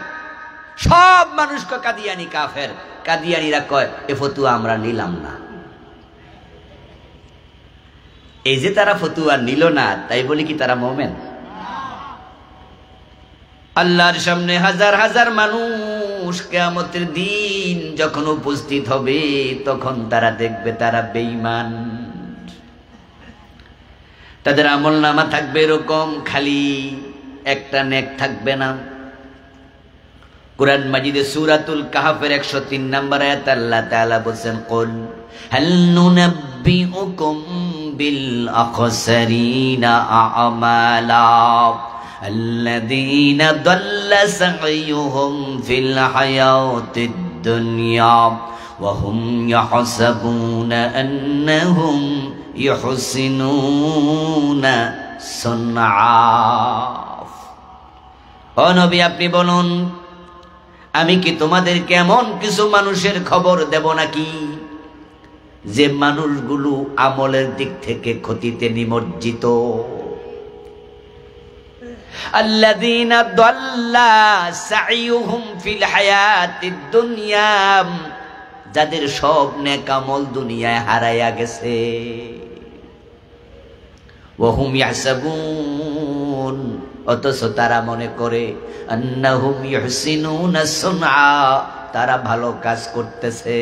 সব মানুষ কয় কাদিয়ানি কাফের। কাদিয়ানিরা কয় এ ফতুয়া আমরা নিলাম না। এই যে তারা ফতুয়া নিল না, তাই বলি কি তারা মোমেন? আল্লাহর সামনে হাজার হাজার মানুষ কিয়ামতের দিন যখন উপস্থিত হবে, তখন তারা দেখবে তারা বেঈমান। তাদের আমলনামা থাকবে এরকম, খালি একটা নেক থাকবে না। কুরআন মাজিদে সূরাতুল কাহফের 103 নম্বর আয়াত আল্লাহ তাআলা বলেন, কুল হাল নুনাব্বিউকুম বিল আখসারিনা আমালা الذين ضل سعيهم في الحياة الدنيا وهم يحسبون أنهم يحسنون صنعا। ও নবী আপনি বলুন, আমি কি তোমাদেরকে এমন কিছু মানুষের খবর দেব নাকি যে মানুষগুলো আমলের দিক থেকে ক্ষতিতে নিমজ্জিত? আল্লাযীনা দাল্লা সাইয়ুহুম ফিল হায়াতিদ দুনিয়া, যাদের সব নেক আমল দুনিয়ায় হারায়া গেছে। ওয়া হুম ইয়াহসাবুন, অথচ তারা মনে করে আন্নাহুম ইহসিনুনা সুনআ, তারা ভালো কাজ করতেছে।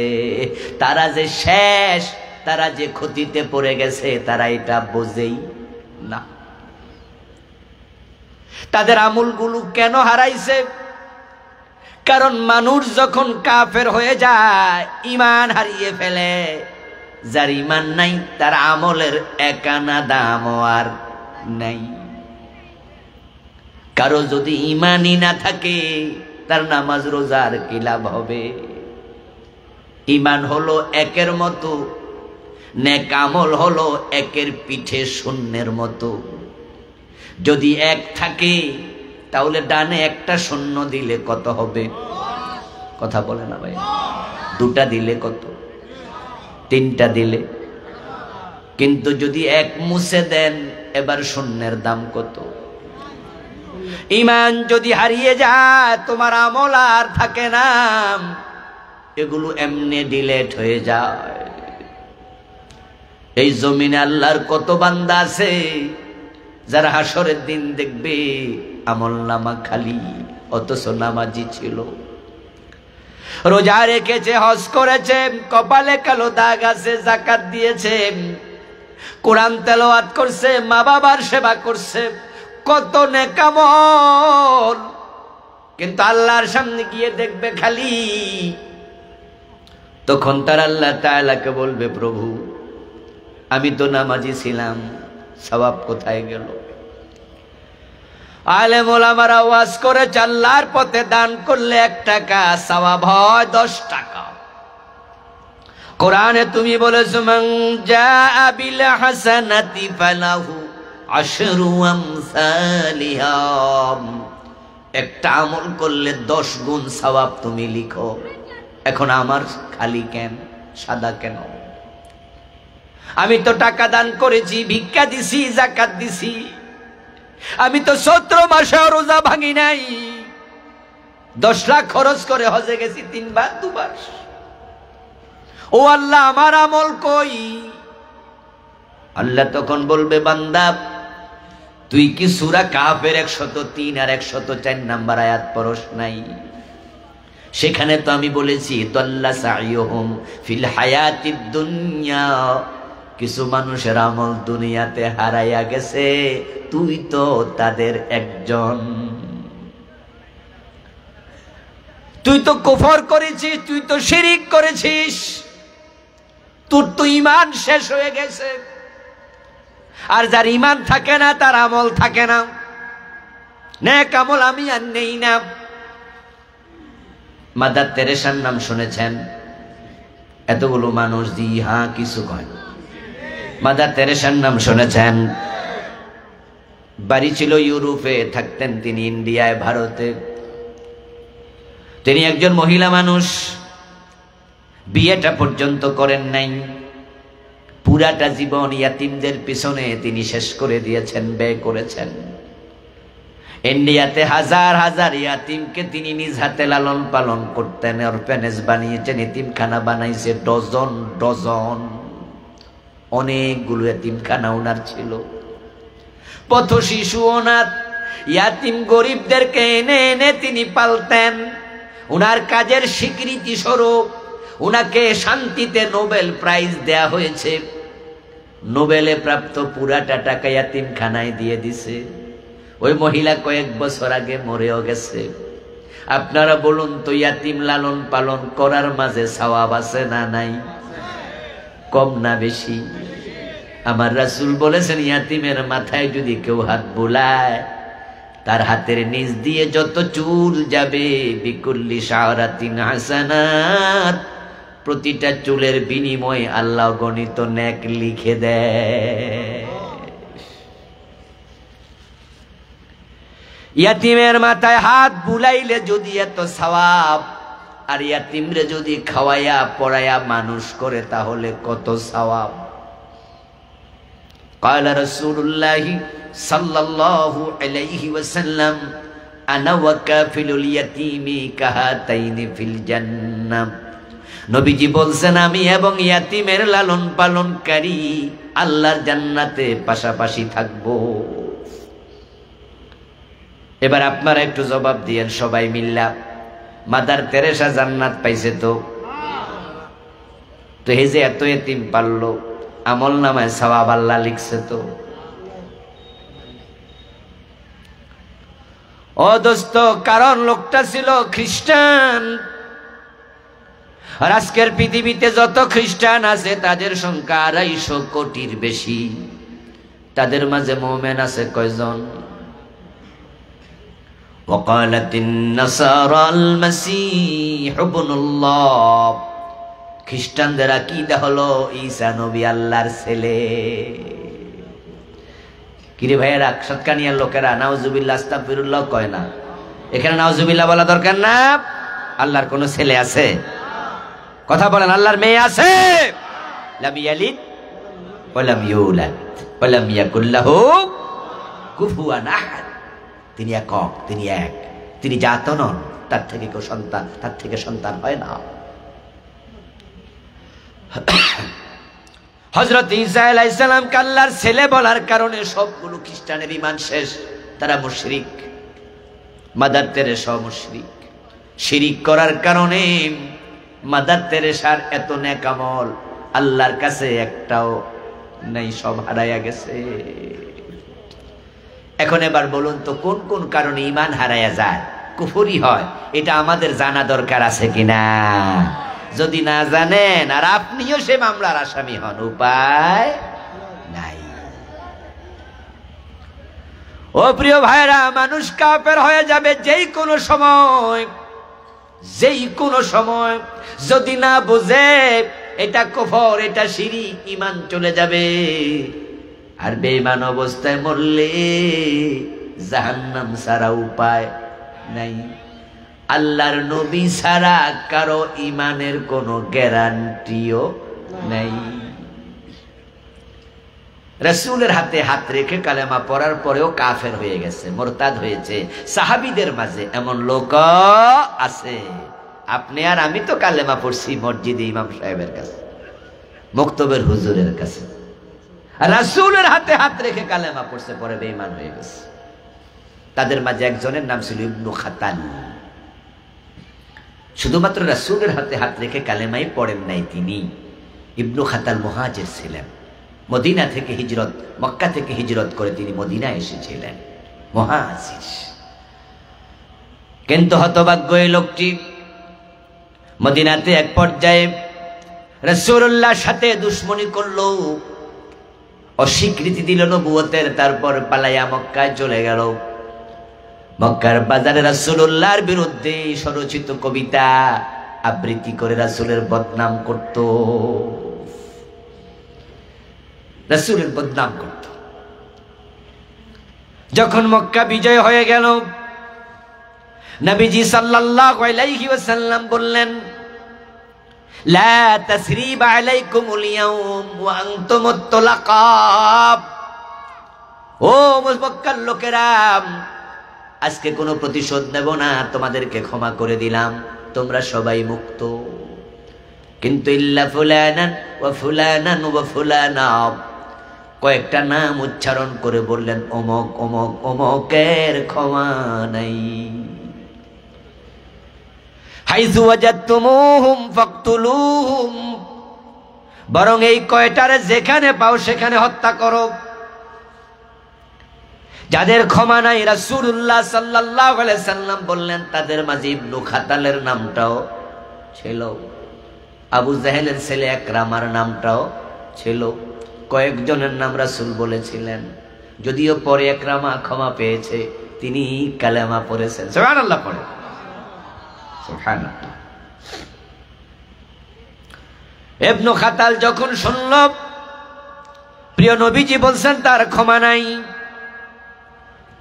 তারা যে শেষ, তারা যে ক্ষতিতে পড়ে গেছে, তারা এটা বোঝেই না। তাদের আমলগুলো কেন হারাইছে? কারণ মানুষ যখন কাফের হয়ে যায়, ঈমান হারিয়ে ফেলে, যার ঈমান নাই তার আমলের এক আনা দামও আর নাই। কারো যদি ঈমানই না থাকে, তার নামাজ রোজার কি লাভ হবে? ঈমান হলো একের মতো, নেক আমল হলো একের পিঠে শূন্যের মতো। যদি এক থাকে, তাহলে ডানে একটা শূন্য দিলে কত হবে? কথা বলে না ভাই? 2টা দিলে কত? 3টা দিলে? কিন্তু যদি এক মুছে দেন, এবার শূন্যের দাম কত? ঈমান যদি হারিয়ে যায়, তোমার আমল আর থাকে না, এগুলো এমনি ডিলেট হয়ে যায়। এই জমিনে আল্লাহর কত বান্দা আছে যারা হাসরের দিন দেখবে আমলনামা খালি, অথচ নামাজি ছিল, রোজা রেখেছে, হজ করেছে, কপালে কালো দাগ আছে, যাকাত দিয়েছে, কোরআন তেলাওয়াত করছে, মা বাবার সেবা করছে, কত নেক আমল, কিন্তু আল্লাহর সামনে গিয়ে দেখবে খালি। তখন তার আল্লাহ তাআলাকে বলবে, প্রভু আমি তো নামাজি ছিলাম, সওয়াব কোথায় গেল? আলেম ওলামারা ওয়াজ করে, আল্লাহর পথে দান করলে 1 টাকা, সওয়াব হয় 10 টাকা। কোরআনে তুমি বলেছো, মান জাআ বিল হাসানাতি ফালাহু আশরু আমসালিহা, একটা আমল করলে 10 গুণ সওয়াব তুমি লিখো। এখন আমার খালি কেন, সাদা কেন? আমি তো টাকা দান করেছি, ভিক্ষা দিছি, যাকাত দিছি, আমি তো 17 মাসে রোজা ভাঙি নাই, 10 লাখ খরচ করে হজে গেছি 3 বার 2 বার। ও আল্লাহ, আমার আমল কই? আল্লাহ তখন বলবে, বান্দা তুই কি সূরা কাহফের 103 আর 104 নাম্বার আয়াত পড়স নাই? সেখানে তো আমি বলেছি, দাল্লা সাইয়ুহুম ফিল হায়াতিদ দুনিয়া কিছু মানুষের আমল দুনিয়াতে হারাইয়া গেছে, তুই তো তাদের একজন। তুই তো কুফর করেছিস, তুই তো শিরিক করেছিস, তোর তো ঈমান শেষ হয়ে গেছে। আর যার ঈমান থাকে না তার আমল থাকে না, নেক আমল আমি আর নেই না। মাদার তেরেসার নাম শুনেছেন? এতগুলো মানুষ জি হ্যাঁ কিছু কয়। মাদার তেরেসার নাম শুনেছেন? বাড়ি ছিল ইউরোপে, থাকতেন তিনি ইন্ডিয়ায়, ভারতে। তিনি একজন মহিলা মানুষ, বিয়েটা পর্যন্ত করেন নাই। পুরাটা জীবন ইয়াতিমদের পিছনে তিনি শেষ করে দিয়েছেন, ব্যয় করেছেন। ইন্ডিয়াতে হাজার হাজার ইয়াতিমকে তিনি নিজ হাতে লালন পালন করতেন, অরফেনেজ বানিয়েছেন, এতিমখানা বানাইছে ডজন ডজন। অনেকগুলো এতিমখানা ওনার ছিল। পথ শিশু অনাথ ইয়াতিম গরিবদেরকে এনে এনে তিনি পালতেন। উনার কাজের স্বীকৃতি স্বরূপ উনাকে শান্তিতে নোবেল প্রাইজ দেয়া হয়েছে। নোবেলে প্রাপ্ত পুরাটা টাকা ইয়াতিমখানায় দিয়ে দিছে। ওই মহিলা কয়েক বছর আগে মরেও গেছে। আপনারা বলুন তো, ইয়াতিম লালন পালন করার মাঝে সওয়াব আছে না নাই? কম না বেশি? আমার রাসূল বলেছেন, ইয়াতিমের মাথায় যদি কেউ হাত বুলায়, তার হাতের নিচ দিয়ে যত চুল যাবে, বিকুল্লি শাওরাতিন হাসানাত, প্রতিটা চুলের বিনিময়ে আল্লাহ গণিত নেক লিখে দেয়। ইয়াতিমের মাথায় হাত বুলাইলে যদি এত সওয়াব, আর ইয়াতিমরে যদি খাওয়াইয়া পড়াইয়া মানুষ করে তাহলে কত সওয়াব। قال رسول الله صلى الله عليه وسلم انا وكافل اليتيم كهاتين في الجنه। নবীজি বলছেন, আমি এবং ইয়াতিমের লালন পালনকারী আল্লাহর জান্নাতে পাশাপাশি থাকবো। এবার আপনারা একটু জবাব দিয়েন সবাই মিল্লা, মাদার তেরেসা জান্নাত পাইছে তো? তো এই যে এত এতিম পাললো, আমল নামায় সওয়াব আল্লাহ লিখছে তো? ও দোস্ত, কারণ লোকটা ছিল খ্রিস্টান। আর আজকের পৃথিবীতে যত খ্রিস্টান আছে তাদের সংখ্যা 250 কোটির বেশি। তাদের মাঝে মুমিন আছে কয়জন? وقالت النصارى المسيح ابن الله। খ্রিস্টানদের আকীদা হলো ঈসা নবী আল্লাহর ছেলে। কিরে ভাইয়েরা, সৎকানিয়ার লোকেরা নাউজুবিল্লাহ আস্তাগফিরুল্লাহ কয় না? এখানে নাউজুবিল্লাহ বলা দরকার না। আল্লাহর কোন ছেলে আছে? কথা বলেন, আল্লাহর মেয়ে আছে? লাম ইয়ালিদ ওয়া লাম ইউলাদ ওয়া লাম ইয়াকুল লাহু কুফুয়ান আহাদ। তিনি একক, তিনি এক, তিনি জাত নন, তার থেকে কেউ সন্তান, তার থেকে সন্তান হয় না। হযরত ঈসা আলাইহিস সালামকে আল্লাহর ছেলে বলার কারণে সবগুলো খ্রিস্টানের ঈমান শেষ, তারা মুশরিক। মাদার তেরেসা মুশরিক। শিরিক করার কারণে মাদার তেরেসার এত নেক আমল আল্লাহর কাছে একটাও নাই, সব হারাইয়া গেছে। এখন এবার বলুন তো, কোন কোন কারণে ঈমান হারাইয়া যায়, কুফরি হয়? এটা আমাদের জানা দরকার আছে কিনা? যদি না জানেন আর আপনিও সে মামলার আসামি হন, উপায় নাই। ও প্রিয় ভাইরা, মানুষ কাফের হয়ে যাবে যেই কোনো সময়, যেই কোনো সময়। যদি না বুঝে এটা কুফর, এটা শিরিক, ঈমান চলে যাবে। আর বেঈমান অবস্থায় মরলে জাহান্নাম ছাড়া উপায় নাই। আল্লাহর নবী ছাড়া কারো ঈমানের কোনো গ্যারান্টিও নাই। রাসূলের হাতে হাত রেখে কালেমা পড়ার পরেও কাফের হয়ে গেছে, মুরতাদ হয়েছে। সাহাবীদের মাঝে এমন লোক আছে। আপনি আর আমি তো কালেমা পড়ছি মসজিদে ইমাম সাহেবের কাছে, মক্তবের হুজুরের কাছে। আর রাসূলের হাতে হাত রেখে কালেমা পড়ছে, পরে বেঈমান হয়ে গেছে। তাদের মাঝে একজনের নাম ছিল ইবনু খাতাল। শুধুমাত্র রাসূলের হাতে হাত রেখে কালেমাই পড়েন নাই তিনি, ইবনু খাতাল মুহাজির ছিলেন। মদিনা থেকে হিজরত, মক্কা থেকে হিজরত করে তিনি মদিনা এসেছিলেন, মুহাজির। কিন্তু হতভাগ্য এই লোকটি মদিনাতে এক পর্যায়ে রাসূলুল্লাহর সাথে দুশমনি করলো, অস্বীকৃতি দিল নবুয়তের, তারপর পালাইয়া মক্কায় চলে গেল। মক্কার বাজারে রাসূলুল্লাহর বিরুদ্ধে স্বরচিত কবিতা আবৃত্তি করে রাসূলের বদনাম করত, রাসূলের বদনাম করত। যখন মক্কা বিজয় হয়ে গেল, নবীজি সাল্লাল্লাহু আলাইহি ওয়াসাল্লাম বললেন, লা তাসরিবা আলাইকুমুল ইয়াউম ওয়া আনতুমুত তুলাকা। ও মক্কার লোকেরা, আজকে কোনো প্রতিশোধ নেব না, তোমাদেরকে ক্ষমা করে দিলাম, তোমরা সবাই মুক্ত। কিন্তু ইল্লা ফুলানান ওয়া ফুলানান ওয়া ফুলানা, কয়েকটা নাম উচ্চারণ করে বললেন, অমক অমক অমকের ক্ষমা নাই। হাইযু ওয়াজাদতুমুহুম ফাকতুলুহুম, বরং এই কয়টারে যেখানে পাও সেখানে হত্যা করো। যাদের ক্ষমা নাই, রাসূলুল্লাহ সাল্লাল্লাহু আলাইহি সাল্লাম বললেন, তাদের মাঝে ইবনু খাতালের নামটাও ছিল, আবু জাহেলের ছেলে একরামার নামটাও ছিল। কয়েকজনের নাম রাসূল বলেছিলেন, যদিও পরে একরামা ক্ষমা পেয়েছে, তিনি কালেমা পড়েছেন। সুবহানাল্লাহ পড়ে, সুবহানাল্লাহ। ইবনু খাতাল যখন শুনল প্রিয় নবীজি বলছেন তার ক্ষমা নাই,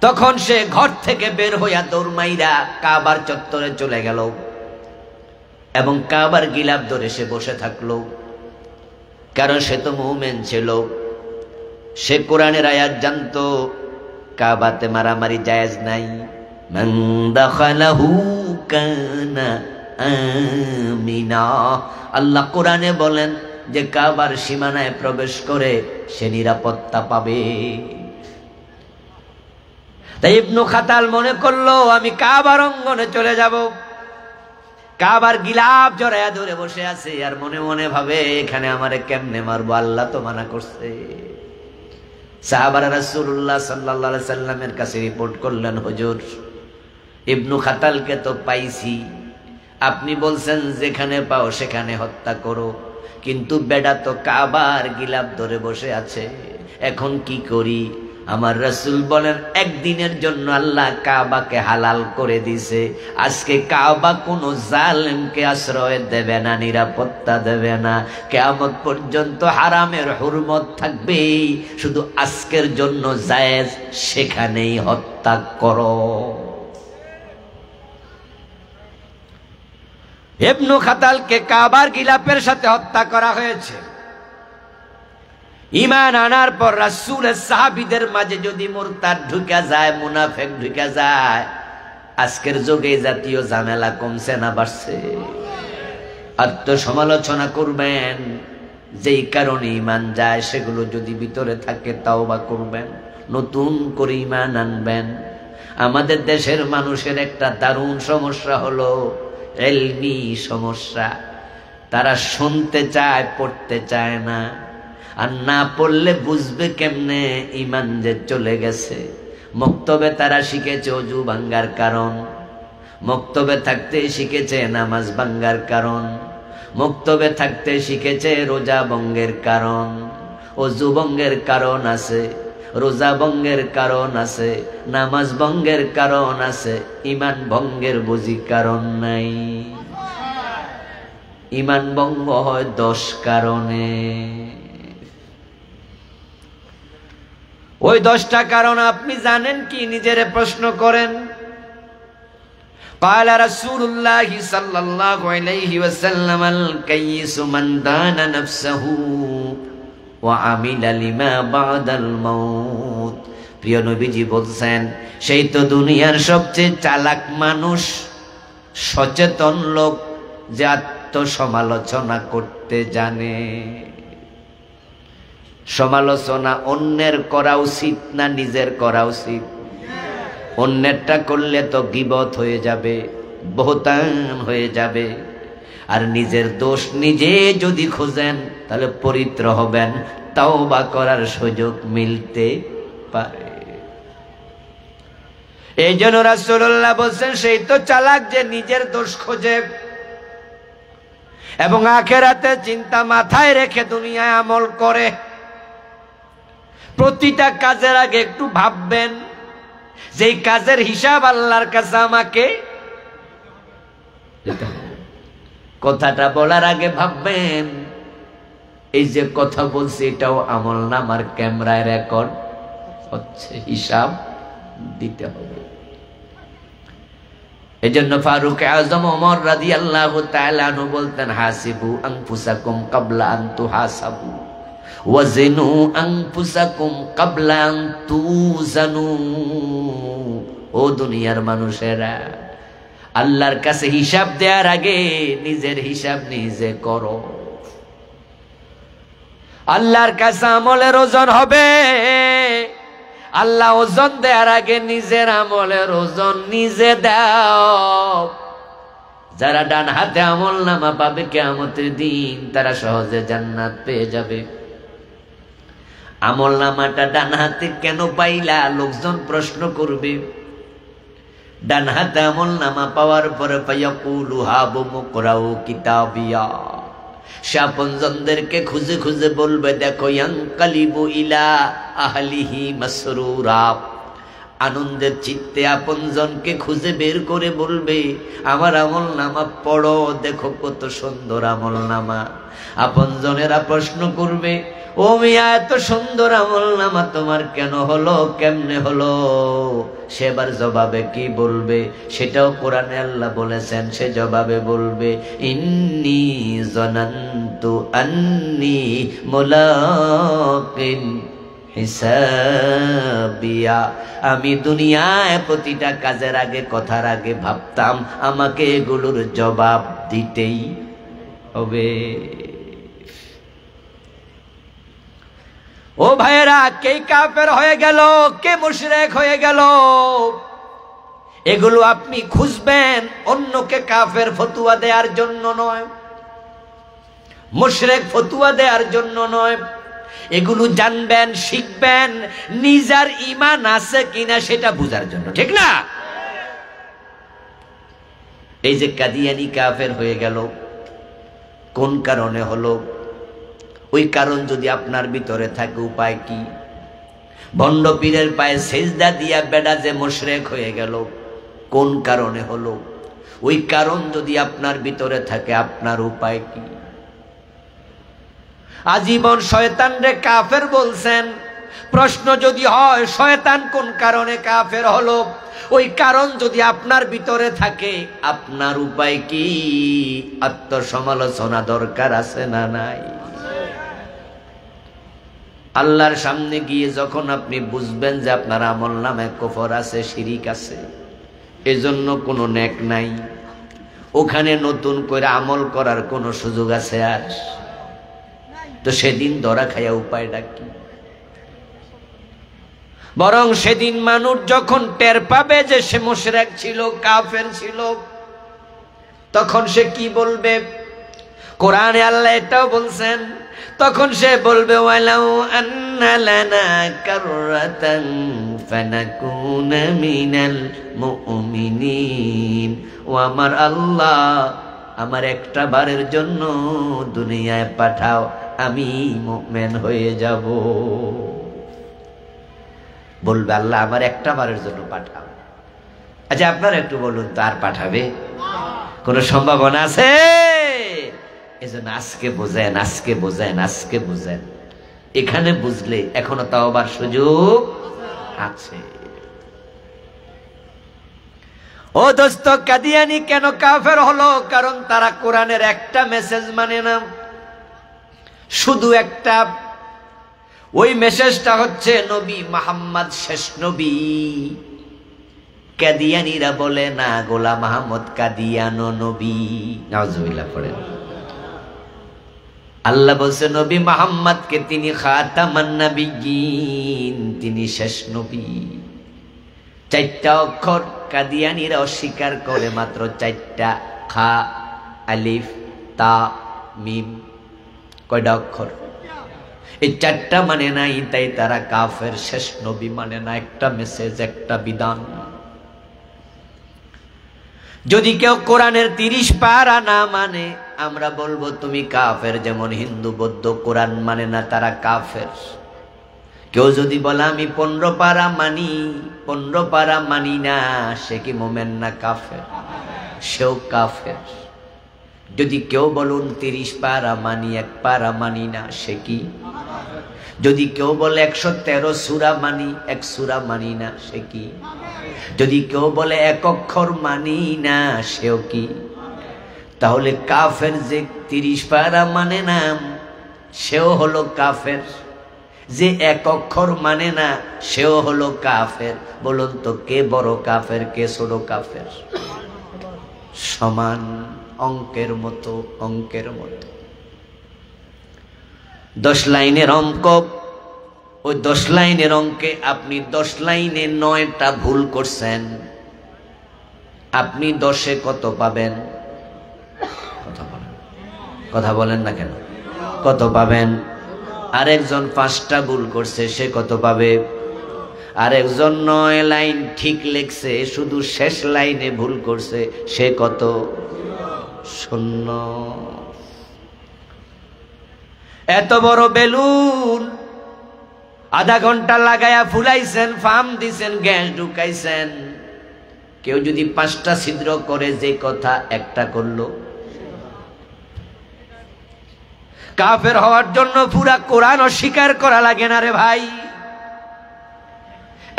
তখন সে ঘর থেকে বের হইয়া দৌড় মাইরা কাবার চত্বরে চলে গেল এবং কাবার গিলাফ ধরে সে বসে থাকলো। কারণ সে তো মুমিন ছিল, সে কোরআনের আয়াত জানতো, কাবাতে মারামারি জায়েজ নাই। মান দাখালাহু কানা আমিনা, আল্লাহ কোরআনে বলেন যে কাবার সীমানায় প্রবেশ করে সে নিরাপত্তা পাবে। তাই ইবনু খাতাল মনে করলো, আমি কাবার অঙ্গনে চলে যাব। কাবার গিলাফ জড়ায়া ধরে বসে আছে, আর মনে মনে ভাবে, এখানে আমারে কেমনে মারবো, আল্লাহ তো মানা করছে। সাহাবারা রাসূলুল্লাহ সাল্লাল্লাহু আলাইহি সাল্লামের কাছে রিপোর্ট করলেন, হুজুর, ইবনু খাতালকে তো পাইছি, আপনি বলছেন যেখানে পাও সেখানে হত্যা করো, কিন্তু বেডা তো কাবার গিলাফ ধরে বসে আছে, এখন কি করি? আমার রাসূল বলেন, একদিনের জন্য আল্লাহ কাবাকে হালাল করে দিছে, আজকে কাবা কোনো জালেমকে আশ্রয় দেবে না, নিরাপত্তা দেবে না, কিয়ামত পর্যন্ত হারামের হুরমত থাকবে, শুধু আজকের জন্য জায়েজ, সেখানেই হত্যা করো। ইবনু খাতালকে কাবার গিলাফের সাথে হত্যা করা হয়েছে। ঈমান আনার পর রাসূলের সাহাবীদের মাঝে যদি মুরতাদ ঢুকে যায়, মুনাফিক ঢুকে যায়, আজকের যুগে জাতীয় ঝামেলা কমছে না বাড়ছে? আত্মসমালোচনা করবেন, যেই কারণে ঈমান যায় সেগুলো যদি ভিতরে থাকে তাওবা করবেন, নতুন করে ঈমান আনবেন। আমাদের দেশের মানুষের একটা দারুণ সমস্যা হলো ইলমি সমস্যা, তারা শুনতে চায়, পড়তে চায় না। আর না পড়লে বুঝবে কেমনে ঈমান যে চলে গেছে? মক্তবে তারা শিখেছে ওযু ভাঙ্গার কারণ, মক্তবে থাকতে শিখেছে নামাজ ভাঙ্গার কারণ, মক্তবে থাকতে শিখেছে রোজা ভঙ্গের কারণ। ওযু ভঙ্গের কারণ আছে, রোজা ভঙ্গের কারণ আছে, নামাজ ভঙ্গের কারণ আছে, ঈমান ভঙ্গের বুঝি কারণ নাই। ঈমান ভঙ্গ হয় 10 কারণে। ওই 10টা কারণ আপনি জানেন কি? নিজেরে প্রশ্ন করেন। قال رسول الله صلى الله عليه وسلم الكيس من دان نفسه وعمل لما بعد الموت। প্রিয় নবীজি বলছেন, সেই তো দুনিয়ার সবচেয়ে চালাক মানুষ, সচেতন লোক, যে আত্মসমালোচনা করতে জানে। সমালোচনা অন্যের করা উচিত না নিজের করা উচিত? অন্যেরটা করলে তো গীবত হয়ে যাবে, বহতান হয়ে যাবে। আর নিজের দোষ নিজে যদি খোঁজেন তাহলে পবিত্র হবেন, তাওবা করার সুযোগ মিলতে পারে। এই জন্য রাসূলুল্লাহ বলছেন, সেই তো চালাক যে নিজের দোষ খোঁজে এবং আখিরাতে চিন্তা মাথায় রেখে দুনিয়ায় আমল করে। প্রতিটা কাজের আগে একটু ভাববেন যে এই কাজের হিসাব আল্লাহর কাছে আমাকে দিতে হবে। কথাটা বলার আগে ভাববেন এই যে কথা বলছি এটাও আমল নামার ক্যামেরায় রেকর্ড হচ্ছে, হিসাব দিতে হবে। এজন্য ফারুক আযম ওমর রাদিয়াল্লাহু তাআলা আনহু বলতেন, হাসিবু আনফুসাকুম ক্বাবলা আন তুহাসাবু ওয়াজিনু আনফুসাকুম ক্বাবলা আন তুজানু। ও দুনিয়ার মানুষেরা, আল্লাহর কাছে হিসাব দেওয়ার আগে নিজের হিসাব নিজে করো। আল্লাহর কাছে আমলের ওজন হবে, আল্লাহ ওজন দেওয়ার আগে নিজের আমলের ওজন নিজে দাও। যারা ডান হাতে আমল নামা পাবে কিয়ামতের দিন, তারা সহজে জান্নাত পেয়ে যাবে। আমল নামাটা ডান হাতে কেন পাইলা, লোকজন প্রশ্ন করবে। ডান হাতে আমল নামা পাওয়ার পরে ফায়াকুলু হাবু মুকরাউ কিতাবিয়া, সে আপনজনদেরকে খুঁজে খুঁজে বলবে, দেখো ইয়ানকালিবু ইলা আহলিহি মাসরুরা। আনন্দের চিত্তে আপনজনকে খুঁজে বের করে বলবে, আমার আমল নামা পড়ো, দেখো কত সুন্দর আমল নামা। আপনজনেরা প্রশ্ন করবে, ও মিয়া এত সুন্দর আমল নামা তোমার কেন হলো, কেমনে হলো? সেবার জবাবে কি বলবে সেটাও কোরআনে আল্লাহ বলেছেন। সে জবাবে বলবে, ইন্নী জানান্তু আন্নী মুলাকিন হিসাবিয়া। আমি দুনিয়ায় প্রতিটা কাজের আগে, কথার আগে ভাবতাম আমাকে এগুলোর জবাব দিতেই হবে। ও ভাইয়েরা, কে কাফের হয়ে গেল, কে মুশরিক হয়ে গেল, এগুলো আপনি খুঁজবেন অন্যকে কাফের ফতুয়া দেওয়ার জন্য নয়, মুশরিক ফতুয়া দেওয়ার জন্য নয়। এগুলো জানবেন, শিখবেন, নিজের ঈমান আছে কিনা সেটা বোঝার জন্য, ঠিক না? এই যে কাদিয়ানি কাফের হয়ে গেল, কোন কারণে হলো? ওই কারণ যদি আপনার ভিতরে থাকে, উপায় কি? ভণ্ড পীরের পায়ে সেজদা দিয়া বেডা যে মুশরিক হয়ে গেল, কোন কারণে হলো? ওই কারণ যদি আপনার ভিতরে থাকে, আপনার উপায় কি? আজীবন শয়তান রে কাফের বলছেন, প্রশ্ন যদি হয় শয়তান কোন কারণে কাফের হলো, ওই কারণ যদি আপনার ভিতরে থাকে, আপনার উপায় কি? আত্মসমালোচনা দরকার আছে না নাই? আল্লাহর সামনে গিয়ে যখন আপনি বুঝবেন যে আপনার আমল নামায় কুফর আছে, শিরিক আছে, এজন্য কোনো নেক নাই, ওখানে নতুন করে আমল করার কোনো সুযোগ আছে আর? তো সেদিন ধরা খায়া উপায়টা কি? বরং সেদিন মানুষ যখন টের পাবে যে সে মুশরিক ছিল, কাফের ছিল, তখন সে কি বলবে? কোরআনে আল্লাহ এটাও বলছেন, তখন সে বলবে, ওয়ালাউ আন্না লানা কাররাতান ফানাকুনা মিনাল মুমিনিন। ও আমার আল্লাহ, আমার একটা বারের জন্য দুনিয়ায় পাঠাও, আমি মুমিন হয়ে যাব। বলবে আল্লাহ আমার একটা বারের জন্য পাঠাও। আচ্ছা আপনারা একটু বলুন তো, আর পাঠাবে? কোনো সম্ভাবনা আছে? এজন্য আজকে বোঝেন, আজকে বোঝেন, আজকে বোঝেন। এখানে বুঝলে এখনো তাওবার সুযোগ আছে। ও দোস্ত, কাদিয়ানি কেন কাফের হলো? কারণ তারা কোরআনের একটা মেসেজ মানে না, শুধু একটা। ওই মেসেজটা হচ্ছে নবী মুহাম্মদ শেষ নবী। কাদিয়ানিরা বলে না, গোলাম আহমদ কাদিয়ানো নবী। নাউজুবিল্লাহ পড়েন। আল্লাহ বলছে নবী মুহাম্মদকে তিনি খাতামান নবিয়্যিন, তিনি শেষ নবী। চারটা অক্ষর কাদিয়ানিরা অস্বীকার করে, মাত্র চারটা, খা আলিফ তা মিম, কয়টা অক্ষর? এই চারটা মানে নাই, তাই তারা কাফের। শেষ নবী মানে না, একটা মেসেজ, একটা বিধান। যদি কেউ কোরআনের 30 পারা না মানে আমরা বলবো তুমি কাফের। যেমন হিন্দু বৌদ্ধ কোরআন মানে না, তারা কাফের। কেউ যদি বলে আমি 15 পারা মানি, 15 পারা মানি না, সে কি মোমেন না কাফের? সেও কাফের। যদি কেউ বলুন 30 পারা মানি, 1 পারা মানি না, সে কি? যদি কেউ বলে 113 সূরা মানি, 1 সূরা মানি না, সে কি? যদি কেউ বলে 1 অক্ষর মানি না, সেও কি? তাহলে কাফের যে 30 পারা মানে না, সেও হলো কাফের। যে 1 অক্ষর মানে না, সেও হলো কাফের। বলুন তো কে বড় কাফের, কে ছোট কাফের? সমান, অঙ্কের মতো, অঙ্কের মতো। 10 লাইনের অঙ্ক, ওই 10 লাইনের অঙ্কে আপনি 10 লাইনে 9টা ভুল করছেন, আপনি 10-এ কত পাবেন? কথা বলেন না কেন? কত পাবেন? আরেকজন 5টা ভুল করছে, সে কত পাবে? আরেকজন 9 লাইন ঠিক লিখছে, শুধু শেষ লাইনে ভুল করছে, সে কত? 0। এত বড় বেলুন আধা ঘন্টা লাগায়া ফুলাইছেন, ফার্ম দিছেন, গ্যাস ঢুকাইছেন, কেউ যদি 5টা ছিদ্র করে, যে কথা একটা করলো। কাফের হওয়ার জন্য পুরা কোরআন অস্বীকার করা লাগে না রে ভাই।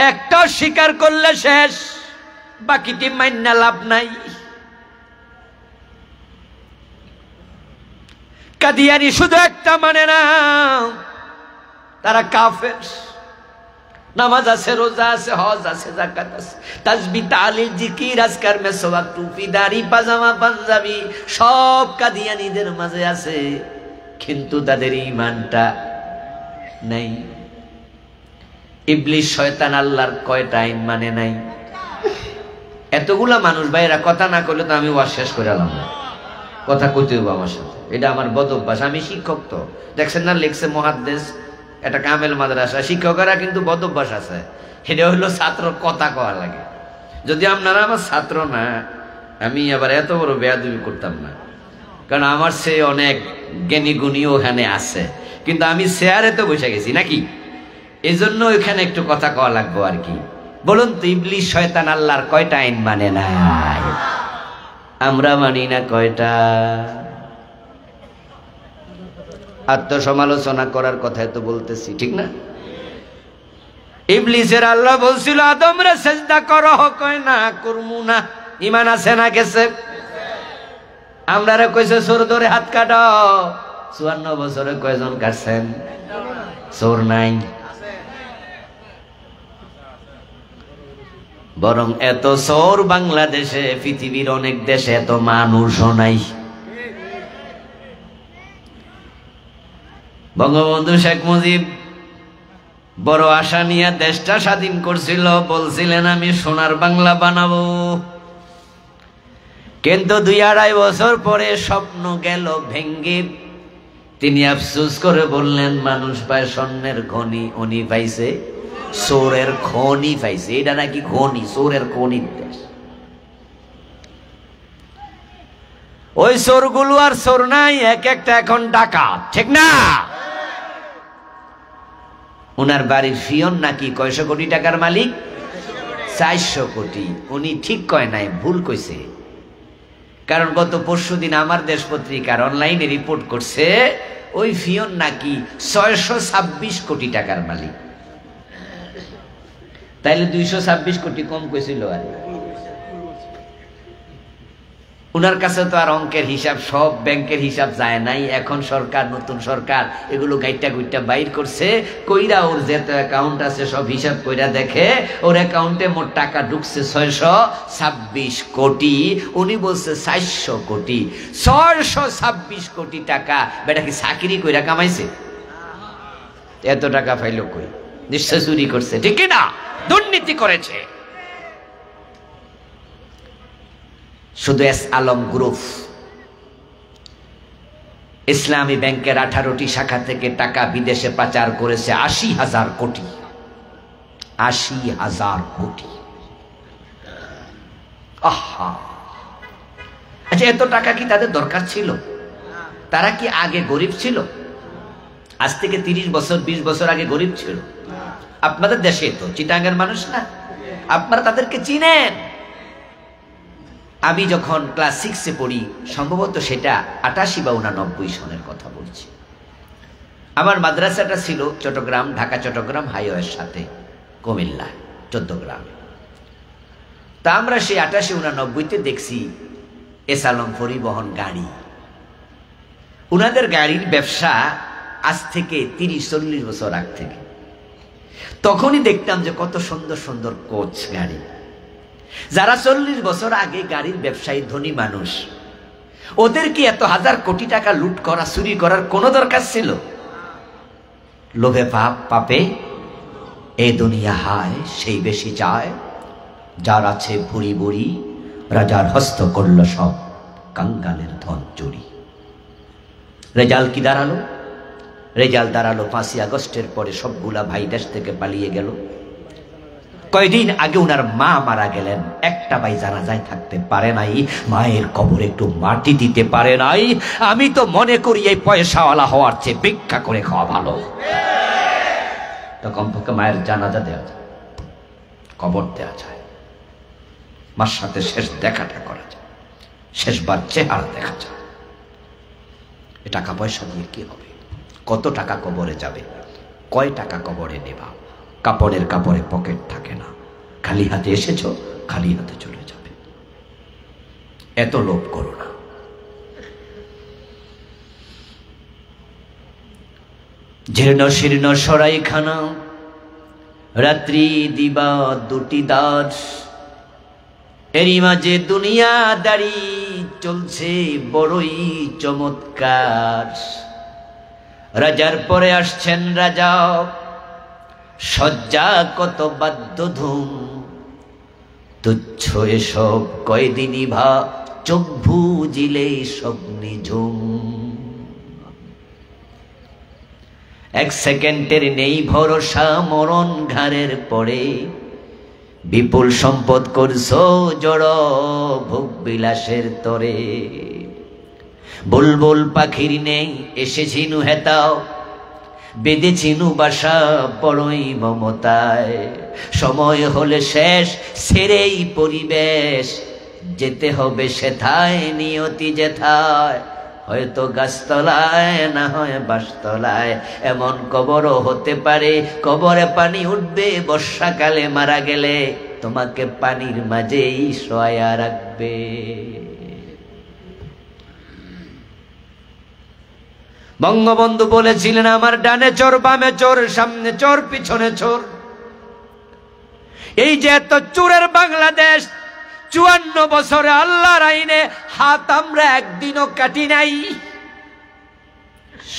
একটা স্বীকার করলে শেষ, বাকিটি মাইন্না লাভ নাই। কাদিয়ানি শুধু একটা মানে না, তারা কাফের। নামাজ আছে, রোজা আছে, হজ আছে, যাকাত আছে, তাসবিহ, তাহলিল, জিকির, আজকার, মেসওয়াক, টুপি, দাড়ি, পাজামা, পাঞ্জাবি সব কাদিয়ানিদের মাঝে আছে, কিন্তু তাদের ঈমানটা নাই। ইবলিস শয়তান আল্লাহর কয়টা আইন মানে নাই? এতগুলা মানুষ ভাইরা কথা না করলে তো আমি ওয়াজ শেষ করে আলাম না। কথা কইতে হইব আমার সাথে, এটা আমার বদ অভ্যাস। আমি শিক্ষক, তো দেখছেন না লিখছে মুহাদ্দিস, এটা কামেল মাদ্রাসা। শিক্ষকেরা কিন্তু বদ অভ্যাস আছে, এটা হইলো ছাত্র কথা কওয়া লাগে। যদি আপনারা আমার ছাত্র না, আমি আবার এত বড় বেয়াদবি করতাম না, কারণ আমার সে অনেক জ্ঞানী গুণী ওখানে আছে, কিন্তু আমি চেয়ারে তো বসে গেছি নাকি, এই জন্য ওইখানে একটু কথা কওয়া লাগবো আর কি। বলুন তো ইবলিস শয়তান আল্লাহর কয়টা আইন মানে নাই? আমরা মানি না কয়টা? আত্মসমালোচনা করার কথা তো বলতেছি, ঠিক না? ইবলিসের আল্লাহ বলছিল আদমরে সেজদা করো, কয় না করমু না। ঈমান আছে না গেছে? আমরারে কইছে চোর ধরে হাত কাটো, 54 বছরে কয়জন কাটছেন? চোর নাই। বরং এত চোর বাংলাদেশে, পৃথিবীর অনেক দেশে এত মানুষও নাই। বঙ্গবন্ধু শেখ মুজিব বড় আশা নিয়ে দেশটা স্বাধীন করছিল, বলছিলেন আমি সোনার বাংলা বানাবো, কিন্তু 2-2.5 বছর পরে স্বপ্ন গেল ভেঙ্গে। তিনি আফসোস করে বললেন মানুষ পায় স্বর্ণের খনি, উনি পাইছে চোরের খনি পাইছে। এটা নাকি খনি, চোরের খনির দেশ। ওই চোরগুলো আর চোর নাই, এক একটা এখন ডাকাত, ঠিক না? উনার বাড়ির ফিয়ন নাকি কয়শো কোটি টাকার মালিক? 400 কোটি। উনি ঠিক কয় নাই, ভুল কইছে। কারণ গত পরশুদিন আমার দেশ পত্রিকার অনলাইনে রিপোর্ট করছে ওই ফিয়ন নাকি 626 কোটি টাকার মালিক। তাইলে 226 কোটি কম কইছিল। আর উনার কাছে তো আর অঙ্কের হিসাব, সব ব্যাংকের হিসাব যায় নাই। এখন সরকার, নতুন সরকার এগুলো গাইটা গুইটা বাইর করছে, কইরা ওর যে অ্যাকাউন্ট আছে সব হিসাব কইরা দেখে ওর অ্যাকাউন্টে মোট টাকা ঢুকছে 626 কোটি। উনি বলছে 400 কোটি। 626 কোটি টাকা বেটা কি চাকরি কইরা কামাইছে? এত টাকা পাইলো কই? নিশ্চয় চুরি করছে, ঠিক না? দুর্নীতি করেছে। শুধু এস আলম গ্রুপ ইসলামী ব্যাংকের 18টি শাখা থেকে টাকা বিদেশে পাচার করেছে 80,000 কোটি। 80,000 কোটি। আহা, আচ্ছা, এত টাকা কি তাদের দরকার ছিল? তারা কি আগে গরিব ছিল? আজ থেকে 30 বছর 20 বছর আগে গরিব ছিল? আপনাদের দেশে তো চিটাঙ্গের মানুষ না, আপনারা তাদেরকে চিনেন। আমি যখন ক্লাস 6-এ পড়ি, সম্ভবত সেটা 88 বা 89 সনের কথা বলছি, আমার মাদ্রাসাটা ছিল চট্টগ্রাম, ঢাকা চট্টগ্রাম হাইওয়ের সাথে, কুমিল্লা 14 গ্রাম। তা আমরা সেই 88-89-তে দেখছি এসালম পরিবহন গাড়ি, উনাদের গাড়ির ব্যবসা আজ থেকে 30-40 বছর আগ থেকে। তখনই দেখতাম যে কত সুন্দর সুন্দর কোচ গাড়ি। যারা 40 বছর আগে গাড়ির ব্যবসায়ী ধনী মানুষ, ওদের কি এত হাজার কোটি টাকা লুট করা, চুরি করার কোনো দরকার ছিল? লোভে পাপে এ দুনিয়া হায়, সেই বেশি চায়, যার আছে ভুরি বুড়ি, রাজার হস্ত করল সব, কাঙ্গালের ধন চুরি। রেজাল্ট কি দাঁড়ালো? রেজাল্ট দাঁড়ালো 5ই আগস্টের পরে সবগুলা ভাই দেশ থেকে পালিয়ে গেল। কয়দিন আগে উনার মা মারা গেলেন, একটা ভাই জানাজায় থাকতে পারে নাই, মায়ের কবরে একটু মাটি দিতে পারে নাই। আমি তো মনে করি এই পয়সাওয়ালা হওয়ার চেয়ে ভিক্ষা করে খাওয়া ভালো। তো কমপক্ষে মায়ের জানাজা দেওয়া যায়, কবর দেওয়া যায়, মার সাথে শেষ দেখাটা করা যায়, শেষবার চেহারা দেখা যায়। এ টাকা পয়সা দিয়ে কি হবে? কত টাকা কবরে যাবে? কয় টাকা কবরে নেবা? কাপড়ের কাপড়ে পকেট থাকে না, খালি হাতে এসেছো, খালি হাতে চলে যাবে। এত লোভ করো না। জীর্ণ শীর্ণ সরাইখানা, রাত্রি দিবা 2টি দ্বার, এরই মাঝে দুনিয়াদারি চলছে বড়ই চমৎকার। রাজার পরে আসছেন রাজা, সজ্জা কত বাদ্য ধুম, তুচ্ছ এসব কয়দিনই ভা, চোখ বুজিলে সব নিঝুম। 1 সেকেন্ডের নেই ভরসা, মরণ ঘাড়ের পরে, বিপুল সম্পদ করছো জড় ভোগ বিলাসের তরে। বুলবুল পাখির নেই এসে ঝিনু হেতাও, বেদে চিনু বাসা বড়ই মমতায়। সময় হলে শেষ, ছেড়েই পরিবেশ, যেতে হবে সেথায়, নিয়তি যেথায়, হয়তো গাছতলায়, না হয় বাসতলায়। এমন কবরও হতে পারে, কবরে পানি উঠবে, বর্ষাকালে মারা গেলে তোমাকে পানির মাঝেই শোয়া রাখবে। বঙ্গবন্ধু বলেছিলেন, আমার ডানে চোর, বামে চোর, সামনে চোর, পিছনে চোর। এই যে এত চোরের বাংলাদেশ, 54 বছরে আল্লাহর আইনে হাত আমরা একদিনও কাটি নাই।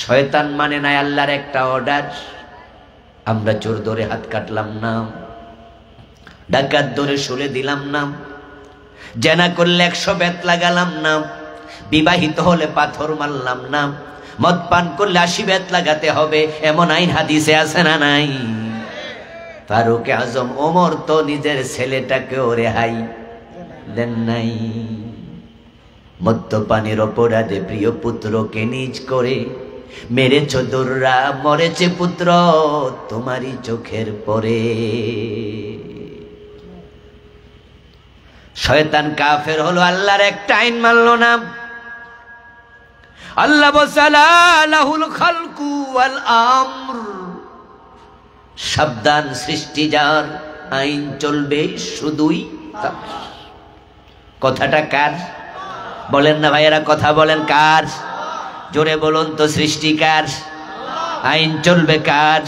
শয়তান মানে নাই আল্লাহর একটা অর্ডার। আমরা চোর ধরে হাত কাটলাম না, ডাকাত ধরে শুলে দিলাম না, জেনা করলে 100 বেত লাগালাম না, বিবাহিত হলে পাথর মারলাম না, মদ পান করলে 80 বেত লাগাতে হবে, এমন আইন হাদিসে আছে না নাই? ফারুক আজম ওমর তো নিজের ছেলেটাকেও রেহাই দেন নাই। মদ্যপানের অপরাধে প্রিয় পুত্রকে নিজ করে মেরেছ দুররা, মরেছে পুত্র তোমারই চোখের পরে। শয়তান কাফের হলো, আল্লাহর একটা আইন মানল না। আল্লাহ বসালাহুল খালকু ওয়াল আমর, সাবধান সৃষ্টি যার, আইন চলবে শুধুই তার। কথাটা কার? বলেন না ভাইয়েরা, কথা বলেন কার? জোরে বলুন তো, সৃষ্টিকার। আইন চলবে কার?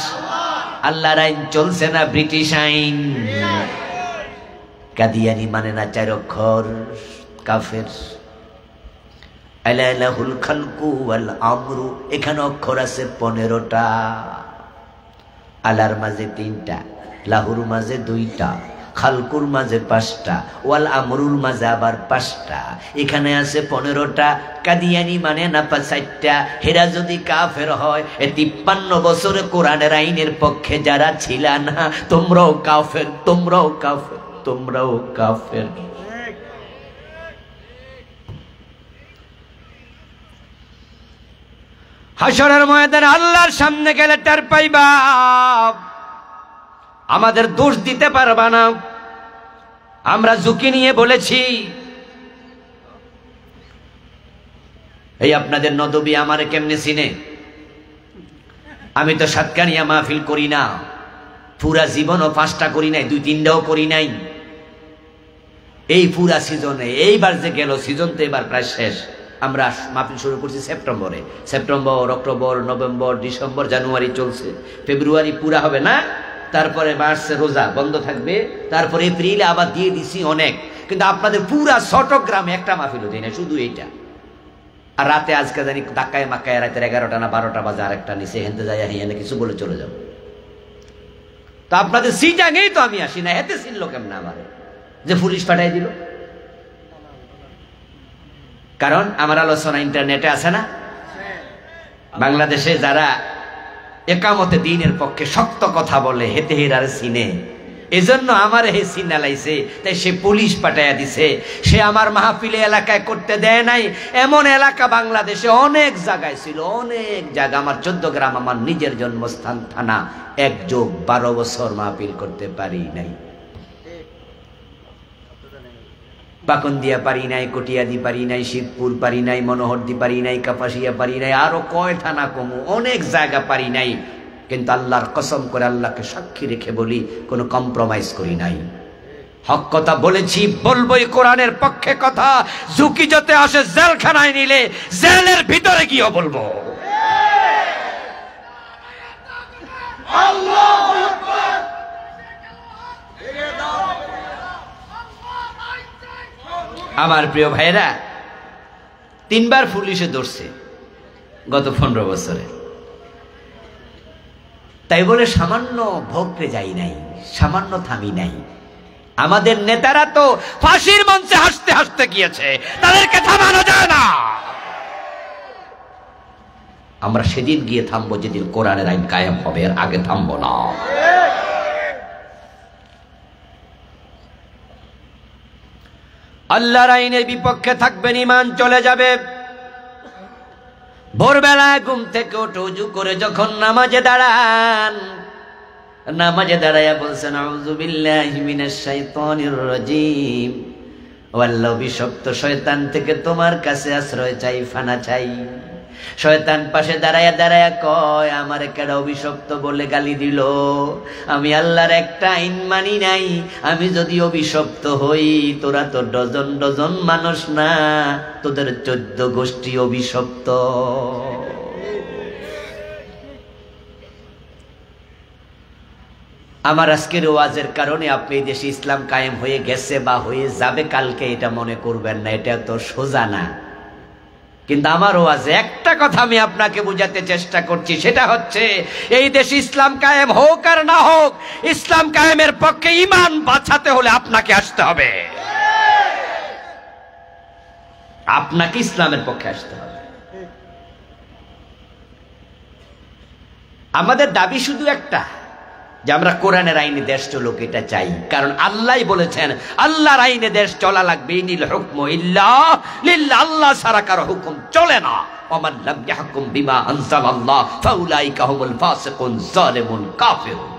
আল্লাহর আইন চলছে না ব্রিটিশ আইন। কাদিয়ানি মানে না 4 অক্ষর, কাফের। আলাহুল খালকু ওয়াল আমরু, এখানে অক্ষর আছে 15টা। আলার মাঝে 3টা, লাহুর মাঝে 2টা, খালকুর মাঝে ৫টা, ওয়াল আমরুল মাঝে আবার ৫টা, এখানে আছে ১৫টা। কাদিয়ানি মানে না ৪টা। হেরা যদি কাফের হয়, ৫৩ বছরে কোরআনের আইনের পক্ষে যারা ছিল না, তোমরাও কাফের, তোমরাও কাফের, তোমরাও কাফের। হাশরের ময়দানে আল্লাহর সামনে গেলে টের পাইবা, আমাদের দোষ দিতে পারবা না। আমরা ঝুঁকি নিয়ে বলেছি, এই আপনাদের নদবী আমারে কেমনে চিনে? আমি তো সাতকানিয়া মাহফিল করি না, পুরা জীবনও 5টা করি নাই, 2-3টাও করি নাই। এই পুরা সিজনে, এইবার যে গেল সিজন তো এবার প্রায় শেষ। আমরা মাহফিল শুরু করছি সেপ্টেম্বরে, সেপ্টেম্বর, অক্টোবর, নভেম্বর, ডিসেম্বর, জানুয়ারি চলছে, ফেব্রুয়ারি পুরা হবে না, তারপরে মার্চে রোজা বন্ধ থাকবে, তারপরে এপ্রিলে আবার দিয়ে দিছি অনেক। কিন্তু আপনাদের পুরা চট্টগ্রামে একটা মাহফিলও দেয় না, শুধু এইটা। আর রাতে আজকে জানি ধাক্কায় মাক্কায় রাতের 11টা না 12টা বাজে আরেকটা নিচে হেনতে যায়, হিয়ানে কিছু বলে চলে যাও। তো আপনাদের সিটাঙেই তো আমি আসি না, হেতে ছিল কেমন আমার যে পুলিশ পাঠাই দিল? কারণ আমার আলোচনা ইন্টারনেটে আছে না। বাংলাদেশে যারা একামতে দ্বীনের পক্ষে শক্ত কথা বলে, হেতে হেরার সিনে, এজন্য আমার হে সিনা লাইছে, তাই সে পুলিশ পাঠাইয়া দিছে। সে আমার মাহফিলে এলাকায় করতে দেয় নাই। এমন এলাকা বাংলাদেশে অনেক জায়গায় ছিল, অনেক জায়গা। আমার 14 গ্রাম, আমার নিজের জন্মস্থান থানা, 1+12 বছর মাহফিল করতে পারি নাই। পাকন্দিয়া পারি নাই, কটিয়াদি পারি নাই, শিবপুর পারি নাই, মনোহরদি পারি নাই, কাপাসিয়া পারি নাই, আরো কয় থানা কমু, অনেক জায়গা পারি নাই। কিন্তু আল্লাহর কসম করে, আল্লাহকে সাক্ষী রেখে বলি, কোনো কম্প্রোমাইজ করি নাই। হক কথা বলেছি, বলবোই কোরআনের পক্ষে কথা। ঝুঁকি যতে আসে জেলখানায় নিলে, জেলের ভিতরে গিয়ে বলবো। আমার প্রিয় ভাইরা, 3বার পুলিশে ধরছে গত 15 বছরে। তাই বলে সামান্য ভোগতে যাই নাই, সামান্য থামি নাই। আমাদের নেতারা তো ফাঁসির মঞ্চে হাসতে হাসতে গিয়েছে, তাদেরকে থামানো যায় না। আমরা সেদিন গিয়ে থামবো যেদিন কোরআনের আইন কায়েম হবে, এর আগে থামবো না। আল্লাহর আইনের বিপক্ষে থাকবেন, ঈমান চলে যাবে। ভোরবেলায় ঘুম থেকে উঠে উজু করে যখন নামাজে দাঁড়ান, নামাজে দাঁড়াইয়া বলছেন, আউযু বিল্লাহি মিনাশ শাইতানির রাজীম, ও আল্লাহ, অভিশপ্ত শয়তান থেকে তোমার কাছে আশ্রয় চাই, ফানা চাই। শয়তান পাশে দাঁড়াইয়া দাঁড়াইয়া কয়, আমারে কেডা অভিশপ্ত বলে গালি দিল? আমি আল্লাহর একটা আইন মানি নাই। আমি যদি অভিশপ্ত হই, তোরা তো ডজন ডজন মানুষ না, তোদের 14 গোষ্ঠী অভিশপ্ত। আমার আজকের ওয়াজের কারণে আপনি এই দেশে ইসলাম কায়েম হয়ে গেছে বা হয়ে যাবে কালকে, এটা মনে করবেন না, এটা তো সোজা না। কিন্তু আমার ওয়াজে একটা কথা আমি আপনাকে বুঝাতে চেষ্টা করছি, সেটা হচ্ছে এই দেশে ইসলাম কায়েম হোক আর না হোক, ইসলাম কায়েমের পক্ষে ঈমান বাঁচাতে হলে আপনাকে আসতে হবে, আপনাকে ইসলামের পক্ষে আসতে হবে। আমাদের দাবি শুধু একটা, যে আমরা কোরআনের আইনে দেশ চলুক, এটা চাই। কারণ আল্লাহ বলেছেন, আল্লাহর আইনে দেশ চলা লাগবে। ইনিল হুকমু ইল্লা লিল্লাহ, আল্লাহ ছাড়া কারো হুকুম চলে না। ওমান লাম ইয়াহকুম বিমা আনজালাল্লাহ ফাউলাইকা হুমুল ফাসিকুন যালিমুন কাফিরুন।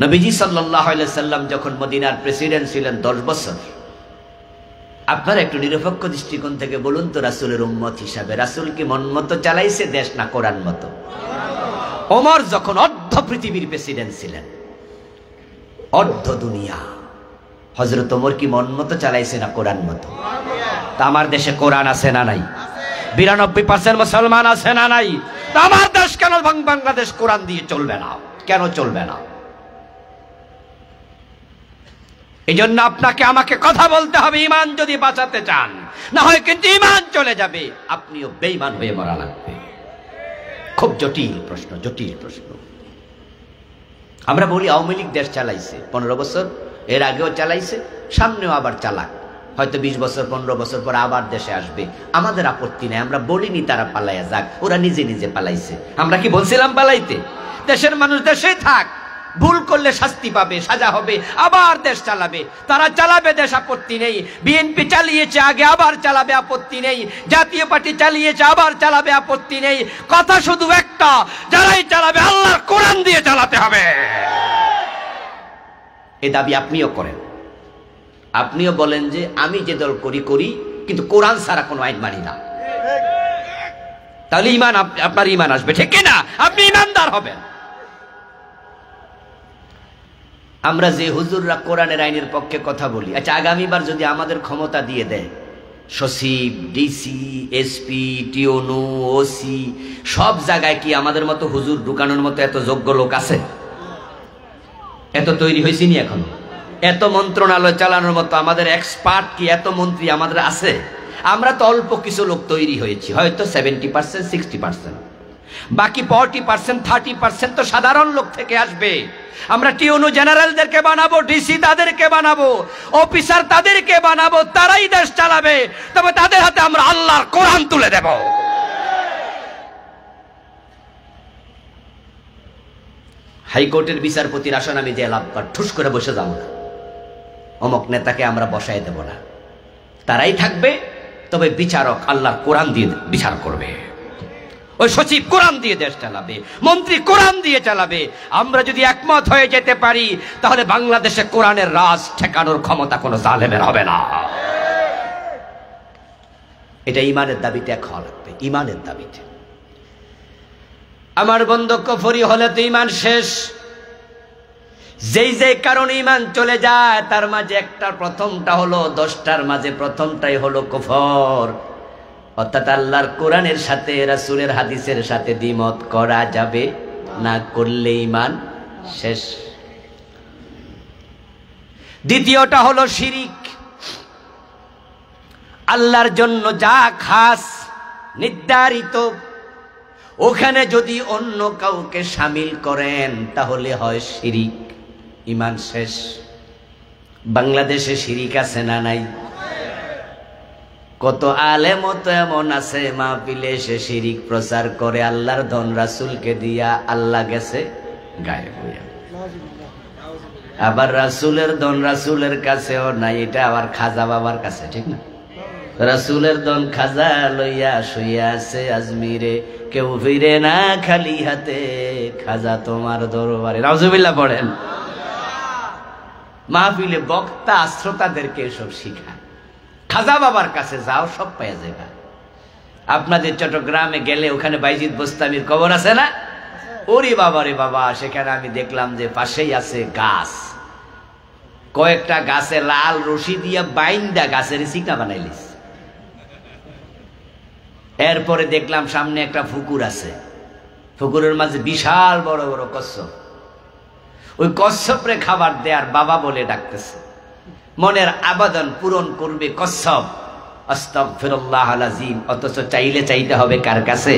নবীজি সাল্লাল্লাহু আলাইহি সাল্লাম যখন মদিনার প্রেসিডেন্ট ছিলেন 10 বছর, আপনারা একটু নিরপেক্ষ দৃষ্টিকোণ থেকে বলুন তো, রাসূলের উম্মত হিসাবে রাসূল কি মন মতো চালাইছে দেশ, না কোরআন মতো? ওমর যখন অর্ধ পৃথিবীর প্রেসিডেন্ট ছিলেন, অর্ধ দুনিয়া, হযরত ওমর কি মন মতো চালাইছে না কোরআন মতো? তা আমার দেশে কোরআন আছে না নাই? 92% মুসলমান আছে না নাই? তা আমার দেশ কেন বাংলাদেশ কোরআন দিয়ে চলবে না? কেন চলবে না? এই জন্য আপনাকে আমাকে কথা বলতে হবে, ঈমান যদি বাঁচাতে চান, না হয় কিন্তু ঈমান চলে যাবে, আপনিও বেঈমান হয়ে মরা লাগবে। খুব জটিল প্রশ্ন, জটিল প্রশ্ন। আমরা বলি আওয়ামী লীগ দেশ চালাইছে 15 বছর, এর আগেও চালাইছে, সামনেও আবার চালাক, হয়তো 20 বছর 15 বছর পর আবার দেশে আসবে, আমাদের আপত্তি নাই। আমরা বলিনি তারা পালাইয়া যাক, ওরা নিজে নিজে পালাইছে। আমরা কি বলছিলাম পালাইতে? দেশের মানুষ দেশে থাক, ভুল করলে শাস্তি পাবে, সাজা হবে, আবার দেশ চালাবে। তারা চালাবে, দেশ আপত্তি নেই। বিএনপি চালিয়েছে আগে, আবার চালাবে, আপত্তি নেই। জাতীয় পার্টি চালিয়েছে, আবার চালাবে, আপত্তি নেই। কথা শুধু একটা, যারাই চালাবে আল্লাহর কোরআন দিয়ে চালাতে হবে। এই দাবি আপনিও করেন। আপনিও বলেন যে আমি যে দল করি করি, কিন্তু কোরআন ছাড়া কোনো আইন মানি না। তাহলে ইমান, আপনার ইমান আসবে, ঠিক না? আপনি ইমানদার হবেন। আমরা যে হুজুররা কোরআনের আইনের পক্ষে কথা বলি, আচ্ছা আগামীবার যদি আমাদের ক্ষমতা দিয়ে দেয়, সচিব, ডিসি, এসপি, টিওনু, ওসি, সব জায়গায় কি আমাদের মতো হুজুর ঢুকানোর মতো এত যোগ্য লোক আছে? এত তৈরি হয়েছি নি এখন? এত মন্ত্রণালয় চালানোর মতো আমাদের এক্সপার্ট কি এত মন্ত্রী আমাদের আছে? আমরা তো অল্প কিছু লোক তৈরি হয়েছি, হয়তো 70%, 60%, বাকি 40%, 30% তো সাধারণ লোক থেকে আসবে। আমরা টিওনু জেনারেলদেরকে বানাবো, ডিসি তাদেরকে বানাবো, অফিসার তাদেরকে বানাবো, তারাই দেশ চালাবে। তবে তাদের হাতে আমরা আল্লাহর কোরআন তুলে দেব। হাইকোর্টের বিচারপতির আসন আমি যে লাভ কর ঠুস করে বসে যাব না, অমক নেতাকে আমরা বসাই দেব না, তারাই থাকবে। তবে বিচারক আল্লাহর কোরআন দিয়ে বিচার করবে, ওই সচিব কোরআন দিয়ে দেশ চালাবে, মন্ত্রী কোরআন দিয়ে চালাবে। আমরা যদি একমত হয়ে যেতে পারি, তাহলে বাংলাদেশে কোরআনের রাজ ঠেকানোর ক্ষমতা কোনো জালেমের হবে না। এটা ইমানের দাবিতে এক হওয়া লাগবে, ইমানের দাবিতে। আমার বন্ধু, কুফরি হলে তো ইমান শেষ। যেই যেই কারণে ইমান চলে যায়, তার মাঝে একটা, প্রথমটা হলো 10টার মাঝে প্রথমটাই হলো কুফর, অর্থাৎ আল্লাহর কোরআনের সাথে রাসূলের হাদিসের সাথে দ্বিমত করা যাবে না, করলে ইমান শেষ। দ্বিতীয়টা হলো শিরিক। আল্লাহর জন্য যা খাস নির্ধারিত, ওখানে যদি অন্য কাউকে শামিল করেন তাহলে হয় শিরিক, ইমান শেষ। বাংলাদেশে শিরিক আছে না নাই? কত আলেম তো এমন আছে, মাহফিলে এসে শিরিক প্রচার করে, আল্লাহর ধন রাসূলকে দিয়া, আল্লাহ গেছে গায়েব হইয়া। আবার রাসূলের ধন রাসূলের কাছেও নাই, এটা আবার খাজা বাবার কাছে, ঠিক না? রাসূলের ধন খাজা লইয়া শুইয়া আছে আজমিরে, কেউ ফিরে না খালি হাতে, খাজা তোমার দরবারে। নাউজুবিল্লাহ পড়েন। মাহফিলে বক্তা শ্রোতাদেরকে এসব শিখায়, খাজা বাবার কাছে যাও, সব পাইয়া যাবে। আপনাদের চট্টগ্রামে গেলে ওখানে বাইজিদ বোস্তামির কবর আছে না? ওরে বাবা রে বাবা, সেখানে আমি দেখলাম যে পাশেই আছে গাছ, কয়েকটা গাছে লাল রশি দিয়া বাইন্দা গাছের চিকা বানাইলিস। এরপরে দেখলাম সামনে একটা পুকুর আছে, পুকুরের মাঝে বিশাল বড় বড় কচ্ছপ। ওই কচ্ছপরে খাবার দেয়ার বাবা বলে ডাকতেছে, মনের আবেদন পূরণ করবে কচ্ছপ। আস্তাগফিরুল্লাহ আল-আযীম। অথচ চাইলে চাইতে হবে কার কাছে?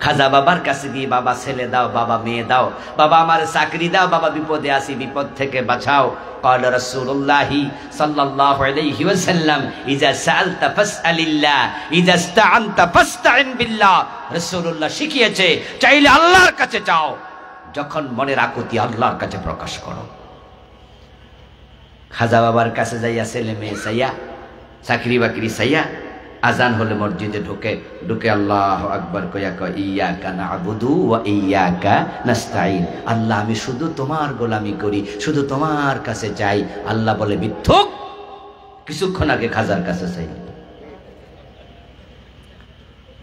খাজা বাবার কাছে গিয়ে, বাবা ছেলে দাও, বাবা মেয়ে দাও, বাবা আমার চাকরি দাও, বাবা বিপদে আছি, বিপদ থেকে বাঁচাও। قال رسول الله صلى الله عليه وسلم اذا سألت فاسأل الله اذا استعنت فاستعن بالله। রাসূলুল্লাহ শিখিয়েছে, চাইলে আল্লাহর কাছে চাও, যখন মনের আকুতি আল্লাহর কাছে প্রকাশ করো। খাজা বাবার কাছে যাইয়া ছেলে মেয়ে চাইয়া, চাকরি বাকরি চাইয়া, আজান হলে মসজিদে ঢুকে আল্লাহু আকবার কইয়া কয়, ইয়াকা না'বুদু ওয়া ইয়াকা নাস্তাঈন। আল্লাহ, আমি শুধু তোমার গোলামি করি, শুধু তোমার কাছে চাই। আল্লাহ বলে, মিথ্যুক, কিছুক্ষণ আগে খাজার কাছে চাই।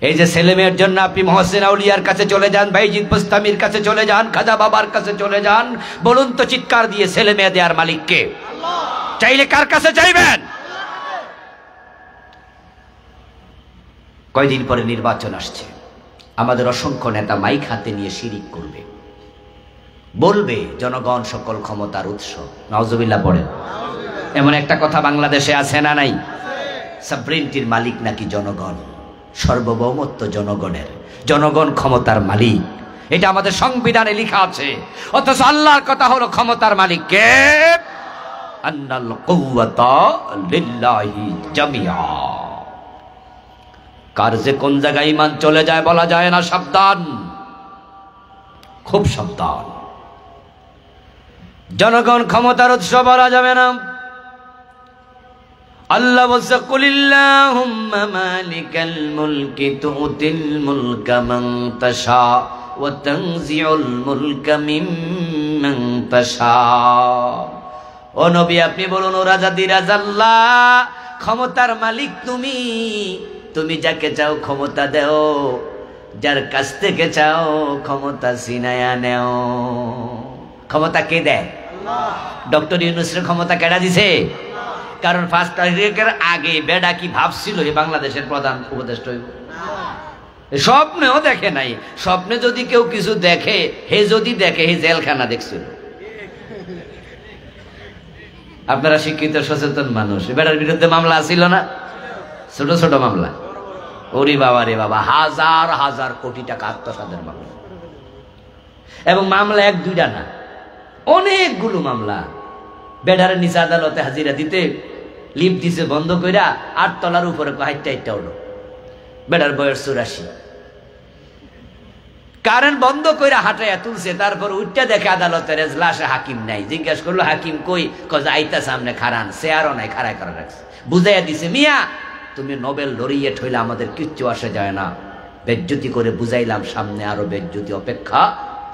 এই যে ছেলে মেয়ের জন্য আপনি মহসিন আউলিয়ার কাছে চলে যান, বাইজিদ বোস্তামির কাছে চলে যান, খাজা বাবার কাছে চলে যান, বলুন তো চিৎকার দিয়ে, ছেলে মেয়ে দেওয়ার মালিক কে? চাইলে কার কাছে চাইবেন? কয়দিন পরে নির্বাচন আসছে, আমাদের অসংখ্য নেতা মাইক হাতে নিয়ে শিরিক করবে, বলবে জনগণ সকল ক্ষমতার উৎস। নাউজুবিল্লাহ পড়েন। এমন একটা কথা বাংলাদেশে আছে না নাই? সাবরিনটির মালিক নাকি জনগণ, সার্বভৌমত্ব জনগণের, জনগণ ক্ষমতার মালিক। এটা আমাদের সংবিধানে লেখা আছে। অথচ আল্লাহর কথা হলো ক্ষমতার মালিক কে? আন্নাল কুওয়াতা লিল্লাহি জামিআ। কার যে কোন জায়গায় ঈমান চলে যায় বলা যায় না, সাবধান, খুব সাবধান। জনগণ ক্ষমতার উৎস বলা যাবে না। আল্লাহ বলছে কুলিল্লাহুম্মা মালিকাল মুলকি তুতিল মুলকা মান তাশা ওয়া তানজিউল মুলকা মিম্মান তাশা। ও নবী আপনি বলুন, ও রাজাদিরাজ আল্লাহ, ক্ষমতার মালিক তুমি, তুমি যাকে চাও ক্ষমতা দেও, যার কাছ থেকে চাও ক্ষমতা ছিনায়া নেও। ক্ষমতা কে দেয়? ডক্টর ইউনূসের ক্ষমতা কেডা দিছে? কারণ 5 তারিখের আগে বেডা কি ভাবছিল এই বাংলাদেশের প্রধান উপদেষ্টা হইব? স্বপ্নেও দেখে নাই। স্বপ্নে যদি কেউ কিছু দেখে, হে যদি দেখে হে জেলখানা দেখছিল। আপনারা শিক্ষিত সচেতন মানুষ, বেটার বিরুদ্ধে মামলা ছিল না? ছোট ছোট মামলা, ওরে বাবা রে বাবা, হাজার হাজার কোটি টাকা আত্মসাতের মামলা। এবং মামলা 1-2টা না, অনেকগুলো মামলা। বেডারের নিচে আদালতে হাজিরা দিতে লিফট দিছে বন্ধ কইরা 8 তলার উপরে হাইটটা উঠো। বেডার বয়স 84। কারেন্ট বন্ধ কইরা হাঁটাইয়া তুলছে, তারপর উঠটা দেখে আদালতের এজলাসে হাকিম নাই। জিজ্ঞাসা করলো হাকিম কই? কজ আইতা সামনে খারান, চেয়ারও নাই, খাড়াই করা রাখছে। বুঝাইয়া দিছে, মিয়া তুমি নোবেল লরিয়েট হইলে আমাদের কিচ্ছু আসে যায় না। বেজ্জতি করে বুঝাইলাম, সামনে আরো বেজ্জতি অপেক্ষা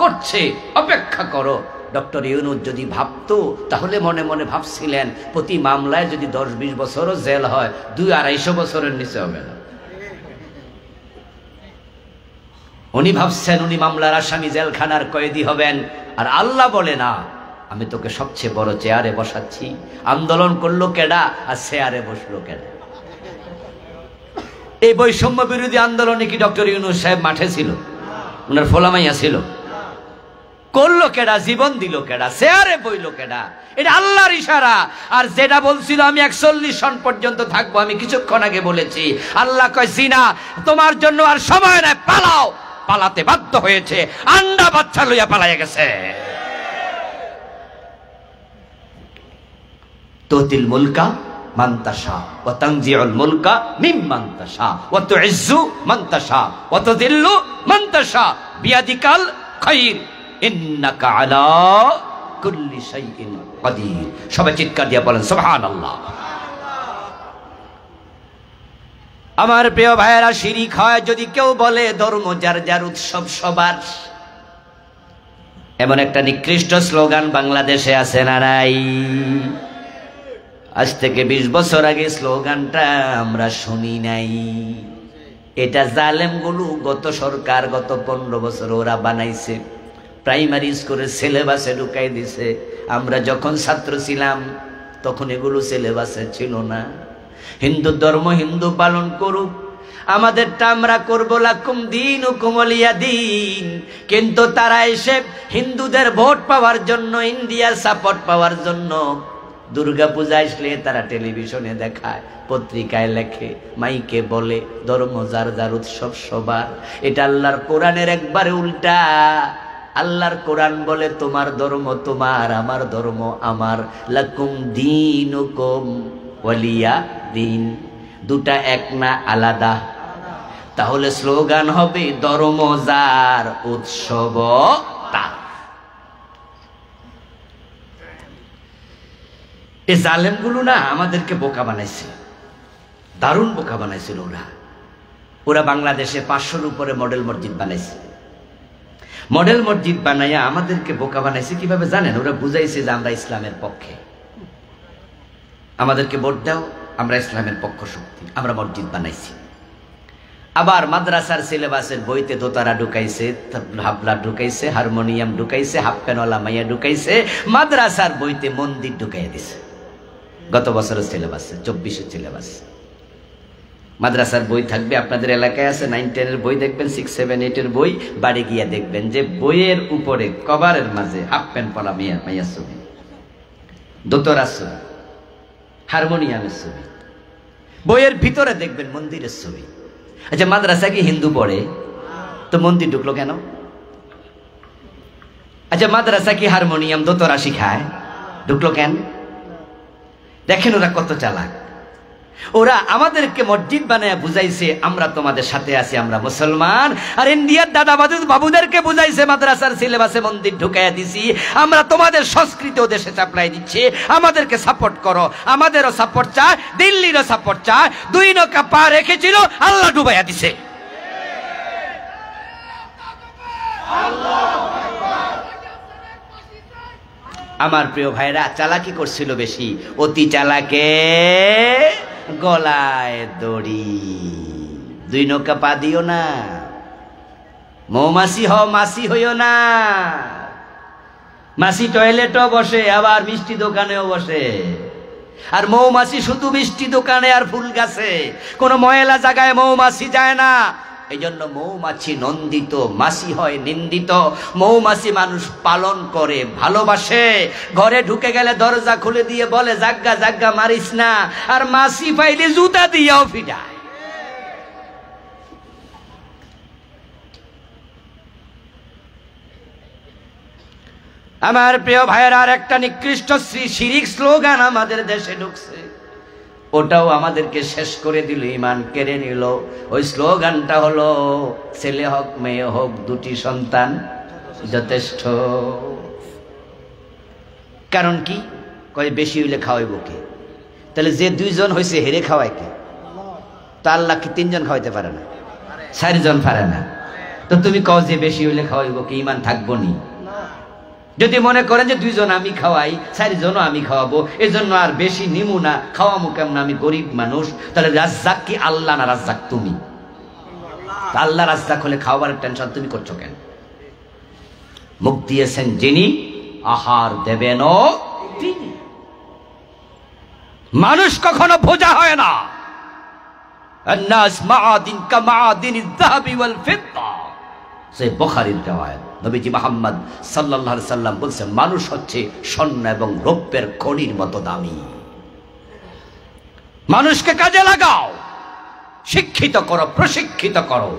করছে, অপেক্ষা করো। ডক্টর ইউনূস যদি ভাবতো তাহলে মনে মনে ভাবছিলেন প্রতি মামলায় যদি 10-20 বছরও জেল হয়, 200-250 বছরের নিচে হবে না। উনি ভাবছেন উনি মামলার আসামি, জেলখানার কয়েদি হবেন। আর আল্লাহ বলে না, আমি তোকে সবচেয়ে বড় চেয়ারে বসাচ্ছি। আন্দোলন করলো কেডা আর চেয়ারে বসলো কেডা? এই বৈষম্য বিরোধী আন্দোলনে কি ডক্টর ইউনূস সাহেব মাঠে ছিল? ওনার ফোলামাইয়া ছিল? করলো কেডা? জীবন দিল কেডা? চেয়ারে বইলো কেডা? এটা আল্লাহর ইশারা। আর যেটা বলছিল আমি 41 সন পর্যন্ত থাকবো, আমি কিছুক্ষণ আগে বলেছি, আল্লাহ কয় জিনা তোমার জন্য আর সময় নাই, পালাও। পালাতে বাধ্য হয়েছে, আন্ডা বাচ্চা লইয়া পালাইয়া গেছে। তুতিল মুলকা মান তাশা ওয়া তানজিউল মুলকা মিম্মান তাশা ওয়া তুইজ্জু মান তাশা ওয়া তুযিল্লু মান তাশা বিয়াদিকাল খায়র ইন্নাকা আলা কুল্লি শাইইন কাদির। সবাই চিৎকার দিয়ে বলেন সুবহানাল্লাহ। আমার প্রিয় ভাইয়েরা, শিরিক হয় যদি কেউ বলে ধর্ম যার যার উৎসব সবার। এমন একটা নিকৃষ্ট স্লোগান বাংলাদেশে আছে না নাই? আজ থেকে 20 বছর আগে স্লোগানটা আমরা শুনি নাই। এটা জালেমগুলো গত সরকার গত 15 বছর ওরা বানাইছে, প্রাইমারি স্কুলের সিলেবাসে ঢুকাই দিছে। আমরা যখন ছাত্র ছিলাম তখন এগুলো সিলেবাসে ছিল না। হিন্দু ধর্ম হিন্দু পালন করুক, আমাদেরটা আমরা করবো, লাকুম দীনুকুম ওয়ালিয়া দীন। কিন্তু তারা এসে হিন্দুদের ভোট পাওয়ার জন্য, ইন্ডিয়ার সাপোর্ট পাওয়ার জন্য দুর্গা পূজা আসলে তারা টেলিভিশনে দেখায়, পত্রিকায় লেখে, মাইকে বলে ধর্ম যার যার উৎসব সবার। এটা আল্লাহর কোরআনের একবারে উল্টা। আল্লাহর কোরআন বলে তোমার ধর্ম তোমার, আমার ধর্ম আমার। লাকুম দীনুকুম ওয়ালিয়া দিন। দুটা এক না, আলাদা? তাহলে স্লোগান হবে ধর্ম যার উৎসব তার। এই জালেমগুলো না আমাদেরকে বোকা বানাইছে, দারুণ বোকা বানাইছিল ওরা বাংলাদেশে 500-র উপরে মডেল মসজিদ বানাইছে। মডেল মসজিদ বানাইয়া আমাদেরকে বোকা বানাইছে কিভাবে জানেন? ওরা বুঝাইছে যে আমরা ইসলামের পক্ষে, আমাদেরকে ভোট দাও, আমরা ইসলামের পক্ষ শক্তি, আমরা মসজিদ বানাইছি। আবার মাদ্রাসার সিলেবাসের বইতে দোতারা ঢুকাইছে, হাবলা ঢুকাইছে, হারমোনিয়াম ঢুকাইছে, হাফ প্যানওয়ালা মাইয়া ঢুকাইছে, মাদ্রাসার বইতে মন্দির ঢুকাইয়া দিছে। গত বছরের সিলেবাসে 24-এর সিলেবাস মাদ্রাসার বই থাকবে। আপনাদের এলাকায় আছে 9-10-এর বই, দেখবেন 6-7-8-এর বই, বাড়ি গিয়া দেখবেন যে বইয়ের উপরে কভারের মাঝে হাফ প্যান্ট পরা মাইয়া ছবি, দোতরার ছবি, হারমোনিয়ামের ছবি, বইয়ের ভিতরে দেখবেন মন্দিরের ছবি। আচ্ছা, মাদ্রাসা কি হিন্দু পড়ে? তো মন্দির ঢুকলো কেন? আচ্ছা, মাদ্রাসা কি হারমোনিয়াম দোতরা শিখায়? ঢুকলো কেন? দেখেন ওরা কত চালাক। ওরা আমাদেরকে মসজিদ বানায় বুঝাইছে আমরা তোমাদের সাথে আছি, আমরা মুসলমান। আর ইন্ডিয়ার দাদা বাবুদেরকে বুঝাইছে মাদ্রাসার সিলেবাসে মন্দির ঢুকাইয়া দিছি, আমরা তোমাদের সংস্কৃতি ও দেশে চাপলাই দিচ্ছি, আমাদেরকে সাপোর্ট করো। আমাদেরও সাপোর্ট চায়, দিল্লিরও সাপোর্ট চায়। 2 নৌকা পা রেখেছিল, আল্লাহ ডুবাইয়া দিছে। আমার প্রিয় ভাইরা, চালাকি করছিল বেশি, অতি চালাকে গলায় দড়ি। 2 নৌকা পা দিও না, মৌমাছি হও, মাসি হইও না। মাসি টয়লেটও বসে, আবার মিষ্টি দোকানেও বসে। আর মৌমাছি শুধু মিষ্টি দোকানে আর ফুল গাছে, কোন ময়লা জায়গায় মৌমাছি যায় না। এই জন্য মৌমাছি নন্দিত, মাছি হয় নিন্দিত। মৌমাছি মানুষ পালন করে, ভালোবাসে। ঘরে ঢুকে গেলে দরজা খুলে দিয়ে বলে জাগ্গা জাগ্গা মারিস না, আর মাছি পাইলে জুতা দিয়েও ফিডায়। আমার প্রিয় ভাইয়েরা, আর একটা নিকৃষ্ট শিরিক স্লোগান আমাদের দেশে ঢুকছে, ওটাও আমাদেরকে শেষ করে দিল, ঈমান কেড়ে নিল। ওই স্লোগানটা হলো ছেলে হোক মেয়ে হোক 2টি সন্তান যথেষ্ট। কারণ কি? কয় বেশি হইলে খাওয়াইব কে? তাহলে যে 2 জন হয়েছে হেরে খাওয়ায় কে? তো আল্লাহ কি 3 জন খাওয়াইতে পারে না? 4 জন পারে না? তো তুমি কও যে বেশি হইলে খাওয়াইব কে? ঈমান থাকবো নি? যদি মনে করেন যে 2 জন আমি খাওয়াই, 4 জনও আমি খাওয়াবো, এজন্য আর বেশি নিমু না, খাওয়ামু কেমন, আমি গরিব মানুষ, তাহলে রাজ্জাক কি আল্লাহ না রাজ্জাক তুমি? আল্লাহ রাজ্জাক হলে খাওয়ার টেনশন তুমি করছো কেন? মুখ দিয়েছেন যিনি, আহার দেবেন তিনি। মানুষ কখনো বোঝা হয় না। আন্নাস মাআদিন কামাআদিনিজ যাহাবি ওয়াল ফিদ্দা, সেই বুখারীর riwayat। নবীজি মুহাম্মদ সাল্লাল্লাহু আলাইহি সাল্লাম বলেছেন, মানুষ হচ্ছে স্বর্ণ এবং রৌপ্যের খনির মতো দামি। মানুষকে কাজে লাগাও, শিক্ষিত করো, প্রশিক্ষিত করো।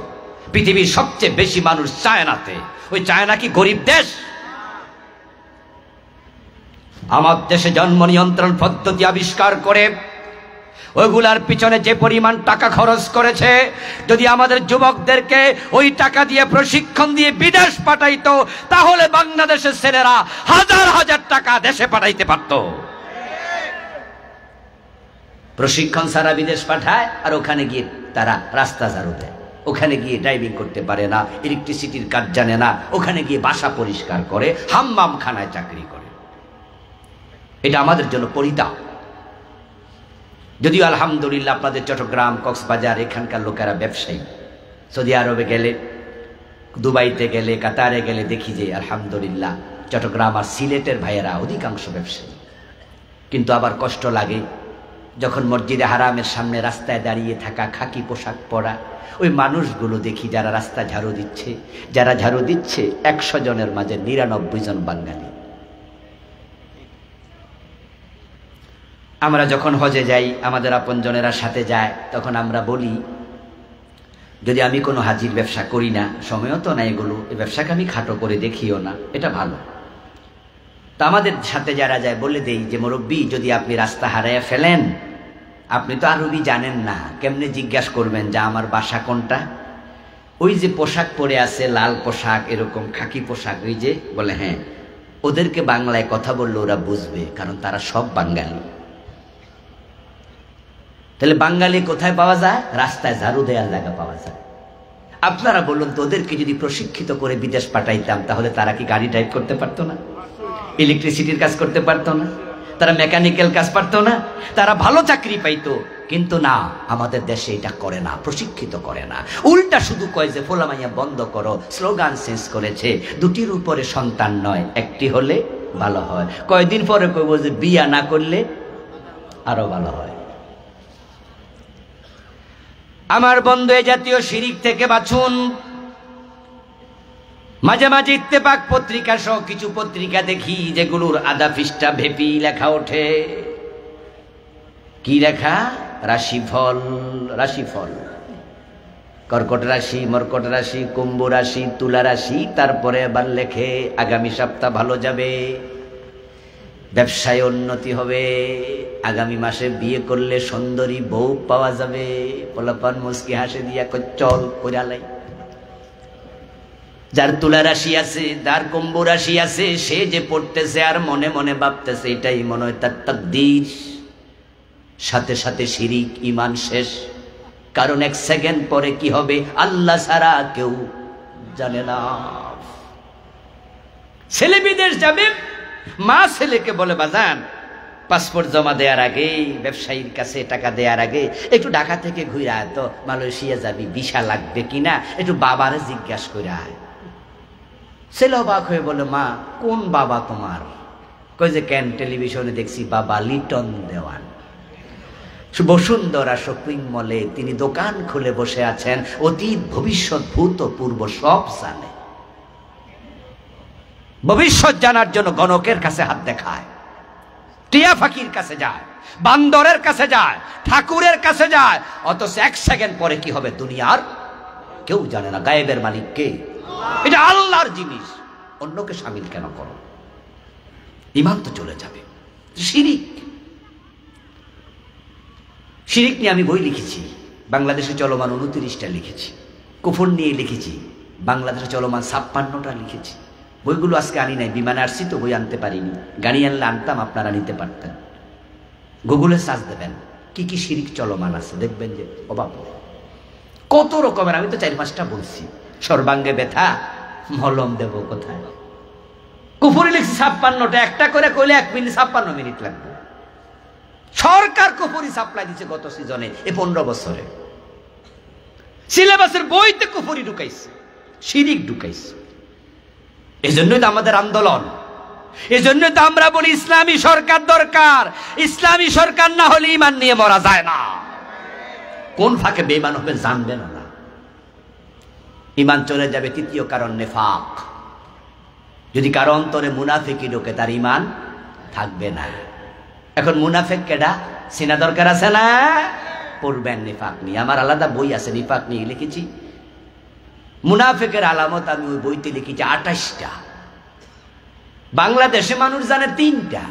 পৃথিবীর সবচেয়ে বেশি মানুষ চায়নাতে। ওই চায়না কি গরিব দেশ? আমার দেশে জন্ম নিয়ন্ত্রণ পদ্ধতি আবিষ্কার করে ওইগুলার পিছনে যে পরিমাণ টাকা খরচ করেছে, যদি আমাদের যুবকদেরকে ওই টাকা দিয়ে প্রশিক্ষণ দিয়ে বিদেশ পাঠাইতো, তাহলে বাংলাদেশের ছেলেরা হাজার হাজার টাকা দেশে পাঠাইতে পারত। প্রশিক্ষণ ছাড়া বিদেশ পাঠায়, আর ওখানে গিয়ে তারা রাস্তা ঝাড়ু দেয়, ওখানে গিয়ে ড্রাইভিং করতে পারে না, ইলেকট্রিসিটির কাজ জানে না, ওখানে গিয়ে বাসা পরিষ্কার করে, হাম্মাম খানায় চাকরি করে। এটা আমাদের জন্য পরিতাপ। যদিও আলহামদুলিল্লাহ আপনাদের চট্টগ্রাম, কক্সবাজার এখানকার লোকেরা ব্যবসায়ী। সৌদি আরবে গেলে, দুবাইতে গেলে, কাতারে গেলে দেখি যে আলহামদুলিল্লাহ চট্টগ্রাম আর সিলেটের ভাইয়েরা অধিকাংশ ব্যবসায়ী। কিন্তু আবার কষ্ট লাগে যখন মসজিদে হারামের সামনে রাস্তায় দাঁড়িয়ে থাকা খাকি পোশাক পরা ওই মানুষগুলো দেখি, যারা রাস্তা ঝাড়ু দিচ্ছে। যারা ঝাড়ু দিচ্ছে 100 জনের মাঝে 99 জন বাঙালি। আমরা যখন হজে যাই, আমাদের আপনজনেরা সাথে যায়, তখন আমরা বলি, যদি আমি কোনো হাজির ব্যবসা করি না, সময়ও তো না এগুলো, এই ব্যবসাকে আমি খাটো করে দেখিও না, এটা ভালো। তো আমাদের সাথে যারা যায় বলে দেই যে মুরব্বী, যদি আপনি রাস্তা হারাইয়া ফেলেন, আপনি তো আরবি জানেন না, কেমনে জিজ্ঞাসা করবেন যে আমার বাসা কোনটা? ওই যে পোশাক পরে আছে, লাল পোশাক, এরকম খাকি পোশাক, ওই যে বলে, হ্যাঁ, ওদেরকে বাংলায় কথা বললে ওরা বুঝবে, কারণ তারা সব বাঙালি। তাহলে বাঙালি কোথায় পাওয়া যায়? রাস্তায় ঝাড়ু দেওয়ার জায়গা পাওয়া যায়। আপনারা বলুন তো, ওদেরকে যদি প্রশিক্ষিত করে বিদেশ পাঠাইতাম, তাহলে তারা কি গাড়ি ড্রাইভ করতে পারতো না? ইলেকট্রিসিটির কাজ করতে পারতো না? তারা মেকানিক্যাল কাজ পারতো না? তারা ভালো চাকরি পাইতো। কিন্তু না, আমাদের দেশে এটা করে না, প্রশিক্ষিত করে না। উল্টা শুধু কয় যে ফোলামাইয়া বন্ধ করো, স্লোগান চেঞ্জ করেছে, 2টির উপরে সন্তান নয়, 1টি হলে ভালো হয়। কয়দিন পরে কইব যে বিয়া না করলে আরো ভালো হয়। আমার বন্ধু, এই জাতীয় শিরিক থেকে বাঁচুন। মাঝে মাঝে ইত্তেফাক পত্রিকা সহ কিছু পত্রিকা দেখি যেগুলোর আধা পৃষ্ঠা ভেপি লেখা ওঠে। কি লেখা? রাশিফল, রাশিফল। কর্কট রাশি, মর্কট রাশি, কুম্ভ রাশি, তুলা রাশি, তারপরে আবার লেখে আগামী সপ্তাহ ভালো যাবে, ব্যবসায় উন্নতি হবে, আগামী মাসে বিয়ে করলে সুন্দরী বউ পাওয়া যাবে, পোলাপান মুস্কি হাসে দিয়া চল কইরালাই। যার তুলা রাশি আছে, যার কুম্ভ রাশি আছে, সে যে পড়তেছে আর মনে মনে ভাবতেছে এটাই মনে হয় তার তাকদীর। সাথে সাথে শিরিক, ঈমান শেষ। কারণ এক সেকেন্ড পরে কি হবে আল্লাহ ছাড়া কেউ জানে না। ছেলে বিদেশ যাবে, মা ছেলেকে বলে বাজান পাসপোর্ট জমা দেওয়ার আগে, ব্যবসায়ীর কাছে টাকা দেওয়ার আগে একটু ঢাকা থেকে ঘুরে আয় তো, মালয়েশিয়া যাবি, ভিসা লাগবে কিনা একটু বাবারে জিজ্ঞাসা করে আয়। ছেলে অবাক হয়ে বলে মা কোন বাবা তোমার? কই যে কেন, টেলিভিশনে দেখছি বাবা লিটন দেওয়ান বসুন্ধরা শপিং মলে তিনি দোকান খুলে বসে আছেন, অতীত ভবিষ্যৎ ভূতপূর্ব সব জানে। ভবিষ্যৎ জানার জন্য গণকের কাছে হাত দেখায়, টিয়া ফাকির কাছে যায়, বান্দরের কাছে যায়, ঠাকুরের কাছে যায়, অথচ এক সেকেন্ড পরে কি হবে দুনিয়ার কেউ জানে না। গায়েবের মালিক কে? এটা আল্লাহর জিনিস, অন্যকে শামিল কেন করো? ঈমান তো চলে যাবে। শিরিক, শিরিক নিয়ে আমি বই লিখেছি, বাংলাদেশে চলমান 29টা লিখেছি। কুফর নিয়ে লিখেছি, বাংলাদেশে চলমান 56টা লিখেছি। বইগুলো আজকে আনি নাই, বিমানে আসছি তো বই আনতে পারিনি। গাড়ি আনলে আনতাম, আপনারা নিতে পারতেন। গুগলে সার্চ দেবেন কি কি শিরিক চলমান আছে, দেখবেন যে অবাক কত রকমের। আমি তো 4-5টা বলছি। সর্বাঙ্গে ব্যথা, মলম দেব কোথায়? কুফরি লিখছি 56টা, একটা করে কইলে 1 মিনিট 56 মিনিট লাগবে। সরকার কুফরি সাপ্লাই দিচ্ছে গত সিজনে, এই 15 বছরে সিলেবাসের বইতে কুফরি ঢুকাইছে, শিরিক ঢুকাইছে। এই জন্যই তো আমাদের আন্দোলন, এই জন্য তো আমরা বলি ইসলামী সরকার দরকার। ইসলামী সরকার না হলে ঈমান নিয়ে মরা যায় না। কোন ফাঁকে বেঈমান হবে জানবে না। ঈমান চলে যাবে। তৃতীয় কারণ নেফাক। যদি কারো অন্তরে মুনাফিকি ঢোকে তার ঈমান থাকবে না। এখন মুনাফিক কেডা চেনা দরকার আছে না? পড়বেন নিফাক নিয়ে, আমার আলাদা বই আছে নিফাক নিয়ে লিখেছি। মুনাফিকের আলামত আমি ওই বইতে লিখেছি 28টা। বাংলাদেশে মানুষ জানে 3টা।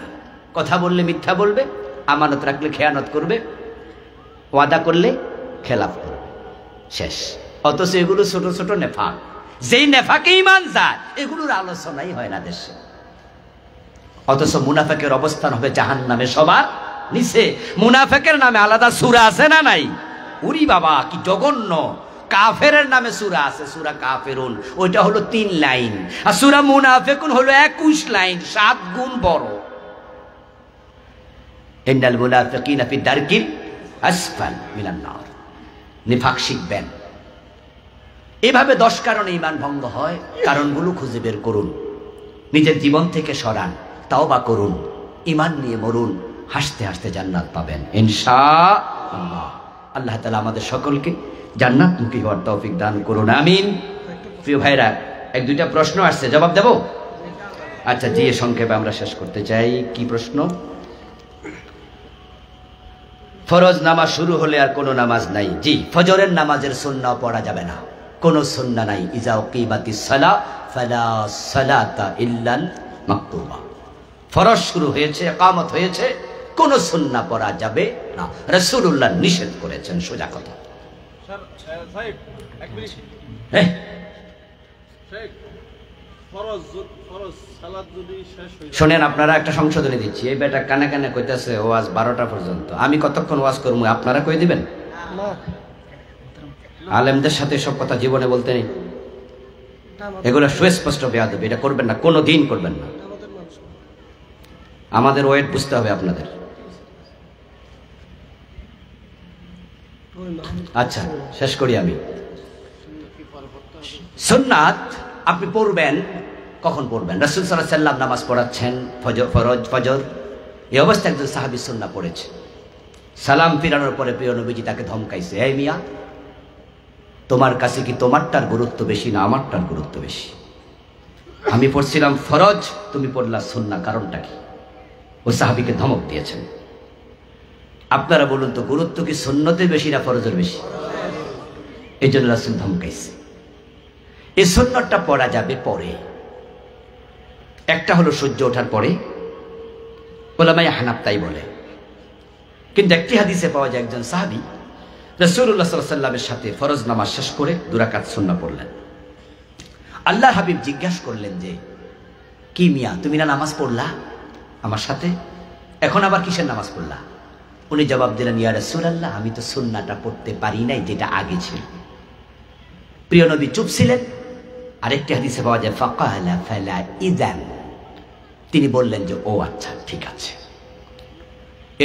কথা বললে মিথ্যা বলবে, আমানত রাখলে খেয়ানত করবে, ওয়াদা করলে খেলাফ করবে, শেষ। অথচ এগুলো ছোট ছোট নেফাক। যেই নেফাকে ঈমান যায় এগুলোর আলোচনাই হয় না দেশে। অথচ মুনাফিকের অবস্থান হবে জাহান্নামে সবার নিচে। মুনাফিকের নামে আলাদা সূরা আছে না নাই? উরি বাবা কি জঘন্য! কাফেরের নামে সূরা আছে, সূরা কাফেরুন, ওইটা হলো 3 লাইন। আর সূরা মুনাফিকুন হলো 21 লাইন, 7 গুণ বড়। ইন্নাল মুনাফিকিনা ফি দারকিল আসফাল মিনান নার। নিফাক শিখবেন। এভাবে 10 কারণে ঈমান ভঙ্গ হয়। কারণগুলো খুঁজে বের করুন, নিজের জীবন থেকে সরান, তাওবা করুন, ঈমান নিয়ে মরুন, হাসতে হাসতে জান্নাত পাবেন ইনশাআল্লাহ। আল্লাহ তাআলা আমাদের সকলকে জান্নাতমুখী হওয়ার তৌফিক দান করুন, আমিন। প্রিয় ভাইরা, 1-2টা প্রশ্ন আসছে, জবাব দেব? আচ্ছা জি, সংক্ষেপে আমরা শেষ করতে চাই। কি প্রশ্ন? ফরজ নামাজ শুরু হলে আর কোনো নামাজ নাই? জি, ফজরের নামাজের সুন্নাহ পড়া যাবে না, কোনো সুন্নাহ নাই। ইজা উকিবাতিস সালাহ ফালা সালাতা ইল্লাল মাকতুবা। ফরজ শুরু হয়েছে, ইকামত হয়েছে, কোন সুন্নাহ পড়া যাবে না। রাসূলুল্লাহ নিষেধ করেছেন, সোজা কথা। শোনেন, আপনারা একটা সংশোধনী দিচ্ছি। এই বেটা কানে কানে কইতেছে ওয়াজ 12টা পর্যন্ত। আমি কতক্ষণ ওয়াজ করবো আপনারা কই দিবেন? আলেমদের সাথে সব কথা জীবনে বলতে নেই, এগুলো সুস্পষ্ট বেয়াদবি। এটা করবেন না, কোনো দিন করবেন না। আমাদের ওয়েট বুঝতে হবে আপনাদের। আচ্ছা শেষ করি আমি। সুন্নাত আপনি পড়বেন, কখন পড়বেন? রাসূল সাল্লাল্লাহু আলাইহি ওয়াসাল্লাম নামাজ পড়াচ্ছেন, ফজর। এই অবস্থায় একজন সাহাবী সুন্নাহ পড়েছে। সালাম ফিরানোর পরে প্রিয় নবীজি তাকে ধমকাইছে, এই মিয়া, তোমার কাছে কি তোমারটার গুরুত্ব বেশি না আমারটার গুরুত্ব বেশি? আমি পড়ছিলাম ফরজ, তুমি পড়লা সুন্নাহ, কারণটা কি? ওই সাহাবীকে ধমক দিয়েছেন। আপনারা বলুন তো, গুরুত্ব কি সুন্নতের বেশি না ফরজের বেশি? এই জন্য রাসূল ধমকাইছে। এই সুন্নতটা পড়া যাবে পরে, একটা হলো সূর্য ওঠার পরে, উলামায়ে হানাফ তাই বলে। কিন্তু একটি হাদিসে পাওয়া যায় একজন সাহাবী রাসূলুল্লাহ সাল্লাল্লাহু আলাইহি ওয়াসাল্লামের সাথে ফরজ নামাজ শেষ করে 2 রাকাত সুন্নাহ পড়লেন। আল্লাহর হাবিব জিজ্ঞাসা করলেন যে, কি মিয়া, তুমি না নামাজ পড়লা আমার সাথে, এখন আবার কিসের নামাজ পড়লা? উনি জবাব দিলেন, ইয়া রাসূলুল্লাহ, আমি তো সুন্নাহটা পড়তে পারি নাই যেটা আগে ছিল। প্রিয় নবী চুপ ছিলেন। আরেকটি হাদিসে পাওয়া যায় ফাকালা ফালা ইযান, তিনি বললেন যে ও আচ্ছা ঠিক আছে।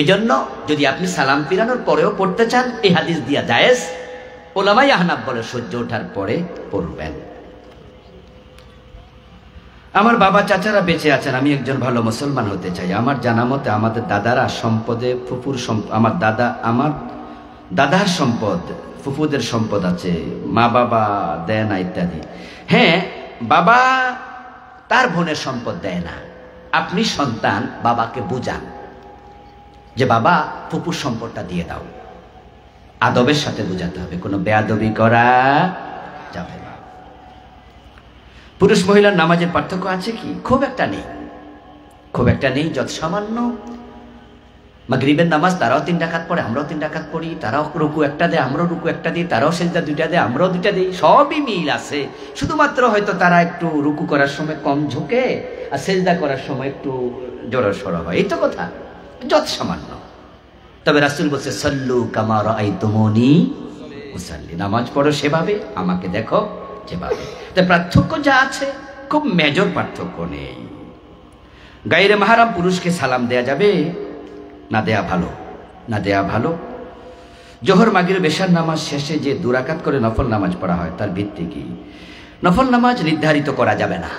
এজন্য যদি আপনি সালাম ফিরানোর পরেও পড়তে চান, এই হাদিস দিয়া জায়েজ। উলামায়ে আহনাফ বলে সূর্য ওঠার পরে পড়বেন। আমার বাবা চাচারা বেঁচে আছেন, আমি একজন ভালো মুসলমান হতে চাই। আমার জানা মতে আমাদের দাদারা সম্পদে ফুফুর আমার দাদার সম্পদ, ফুফুদের সম্পদ আছে, মা বাবা দেয় না ইত্যাদি। হ্যাঁ, বাবা তার বোনের সম্পদ দেয় না। আপনি সন্তান বাবাকে বুঝান যে বাবা ফুপুর সম্পদটা দিয়ে দাও। আদবের সাথে বুঝাতে হবে, কোনো বেয়াদবি করা যাবে না। পুরুষ মহিলার নামাজের পার্থক্য আছে কি? খুব একটা নেই, খুব একটা নেই, যত সামান্য। মাগরিবের নামাজ তারাও 3 রাকাত পড়ে, আমরাও 3 রাকাত পড়ি। তারাও রুকু একটা দেয়, আমরাও রুকু একটা দিই। তারাও সেজদা 2টা দেয়, আমরাও 2টা দিই। সবই মিল আছে, শুধুমাত্র হয়তো তারা একটু রুকু করার সময় কম ঝুঁকে আর সেজদা করার সময় একটু জড়সড় হয়, এই তো কথা, যত সামান্য। তবে রাসূল বলছে সাল্লু কামা রাআইতুমুনি উসাল্লি, নামাজ পড়ো সেভাবে আমাকে দেখো যেভাবে। তাই পার্থক্য যা আছে খুব মেজর পার্থক্য নেই। গায়রে মাহরাম পুরুষকে সালাম দেয়া যাবে না, দেয়া ভালো, না দেয়া ভালো। জোহর মাগরিব এশার নামাজ শেষে যে 2 রাকাত করে নফল নামাজ পড়া হয় তার ভিত্তি কি? নফল নামাজ নির্ধারিত করা যাবে না।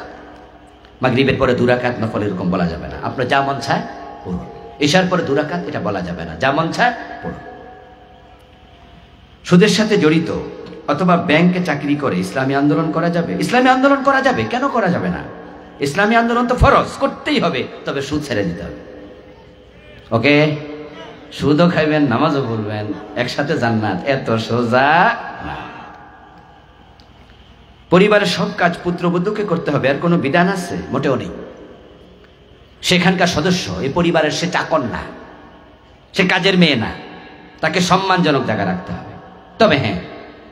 মাগরিবের পরে 2 রাকাত নফল এরকম বলা যাবে না। আপনার যা মন চায় পড়ুন। এশার পরে 2 রাকাত এটা বলা যাবে না, যা মন চায় পড়ুন। সুদের সাথে জড়িত অথবা ব্যাংকে চাকরি করে ইসলামী আন্দোলন করা যাবে? ইসলামী আন্দোলন করা যাবে, কেন করা যাবে না? ইসলামী আন্দোলন তো ফরজ, করতেই হবে, তবে সুদ ছেড়ে দিতে হবে। ওকে, সুদও খাইবেন, নামাজও পড়বেন, একসাথে জান্নাত, এত সোজা না। পরিবারের সব কাজ পুত্রবধূকে করতে হবে, আর কোনো বিধান আছে? মোটেও নেই। সেখানকার সদস্য, এই পরিবারের সে চাকর না, সে কাজের মেয়ে না, তাকে সম্মানজনক জায়গা রাখতে হবে। তবে হ্যাঁ,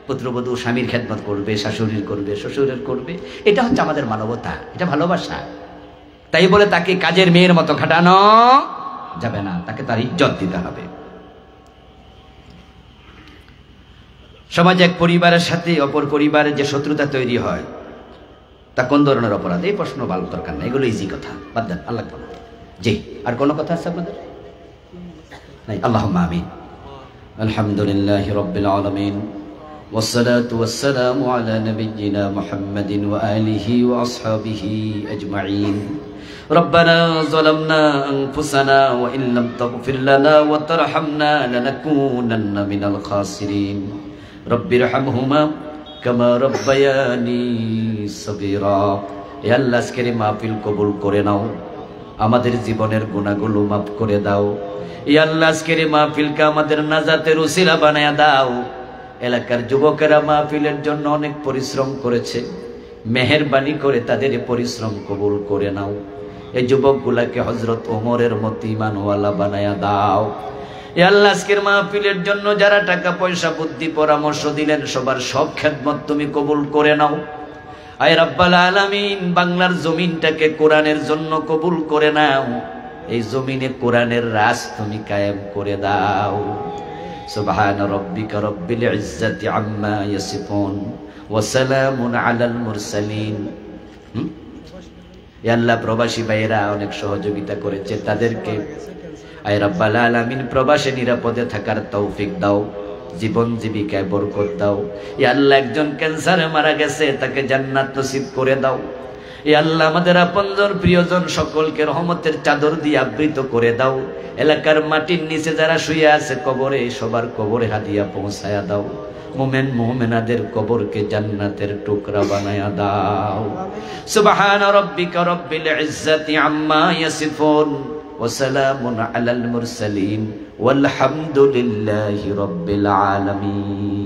পুত্রবধূ স্বামীর খেদমত করবে, শাশুড়ির করবে, শ্বশুরের করবে, এটা হচ্ছে আমাদের মানবতা, এটা ভালোবাসা। তাই বলে তাকে কাজের মেয়ের মতো খাটানো যাবে না, তাকে তার ইজ্জত দিতে হবে। সমাজে এক পরিবারের সাথে অপর পরিবারের যে শত্রুতা তৈরি হয়, তা কোন ধরনের অপরাধ? এই প্রশ্ন ভালো দরকার না, এগুলো ইজি কথা, বাদ দেন, আল্লাহ বলো। জি, আর কোনো কথা আছে আপনাদের? নাই? আল্লাহুম্মা আমিন। আলহামদুলিল্লাহি রাব্বিল আলামিন, والصلاة والسلام على نبينا محمد وآله وأصحابه أجمعين. ربنا ظلمنا أنفسنا وإن لم تغفر لنا وترحمنا لنكونن من الخاسرين. رب ارحمهما كما ربياني صغيرا. يا الله আজকের মাহফিল কবুল করে নাও, আমাদের জীবনের গুনাহগুলো মাফ করে দাও। ইয়া আল্লাহ আজকের মাহফিলকে আমাদের নাজাতের উসিলা বানায়া দাও। এলাকার যুবকেরা মাহফিলের জন্য অনেক পরিশ্রম করেছে, মেহেরবানি করে তাদের পরিশ্রম কবুল করে নাও। এই যুবকগুলাকে হযরত ওমরের মতো ঈমানওয়ালা বানায়া দাও। ইয়া আল্লাহ আজকের মাহফিলের জন্য যারা টাকা পয়সা বুদ্ধি পরামর্শ দিলেন, সবার সব খেদমত তুমি কবুল করে নাও। আয় রাব্বাল আলামিন, বাংলার জমিনটাকে কোরআনের জন্য কবুল করে নাও। এই জমিনে কোরআনের রাজ তুমি কায়েম করে দাও। سبحان ربك رب العزة عما يصفون وسلام على المرسلين. ইয়া আল্লাহ প্রবাসী ভাইরা অনেক সহযোগিতা করেছে, তাদেরকে আয় রাব্বাল আলামিন প্রবাসে নিরাপদে থাকার তৌফিক দাও, জীবন জীবিকায় বরকত দাও। ইয়া আল্লাহ একজন ক্যান্সারে মারা গেছে, তাকে জান্নাত নসিব করে দাও। ইয়া আল্লাহ আমাদের আপনজন প্রিয়জন সকলকে রহমতের চাদর দিয়ে আবৃত করে দাও। এলাকার মাটির নিচে যারা শুয়ে আছে কবরে, সবার কবরে হাদিয়া পৌঁছায়া দাও। মুমিন মুমিনাদের কবরকে জান্নাতের টুকরা বানায়া দাও। সুবহান রাব্বিকা রব্বিল ইজ্জাতি আম্মা ইয়াসিফুন ওয়া সালামুন আলাল মুরসালিন ওয়াল হামদুলিল্লাহি রাব্বিল আলামিন।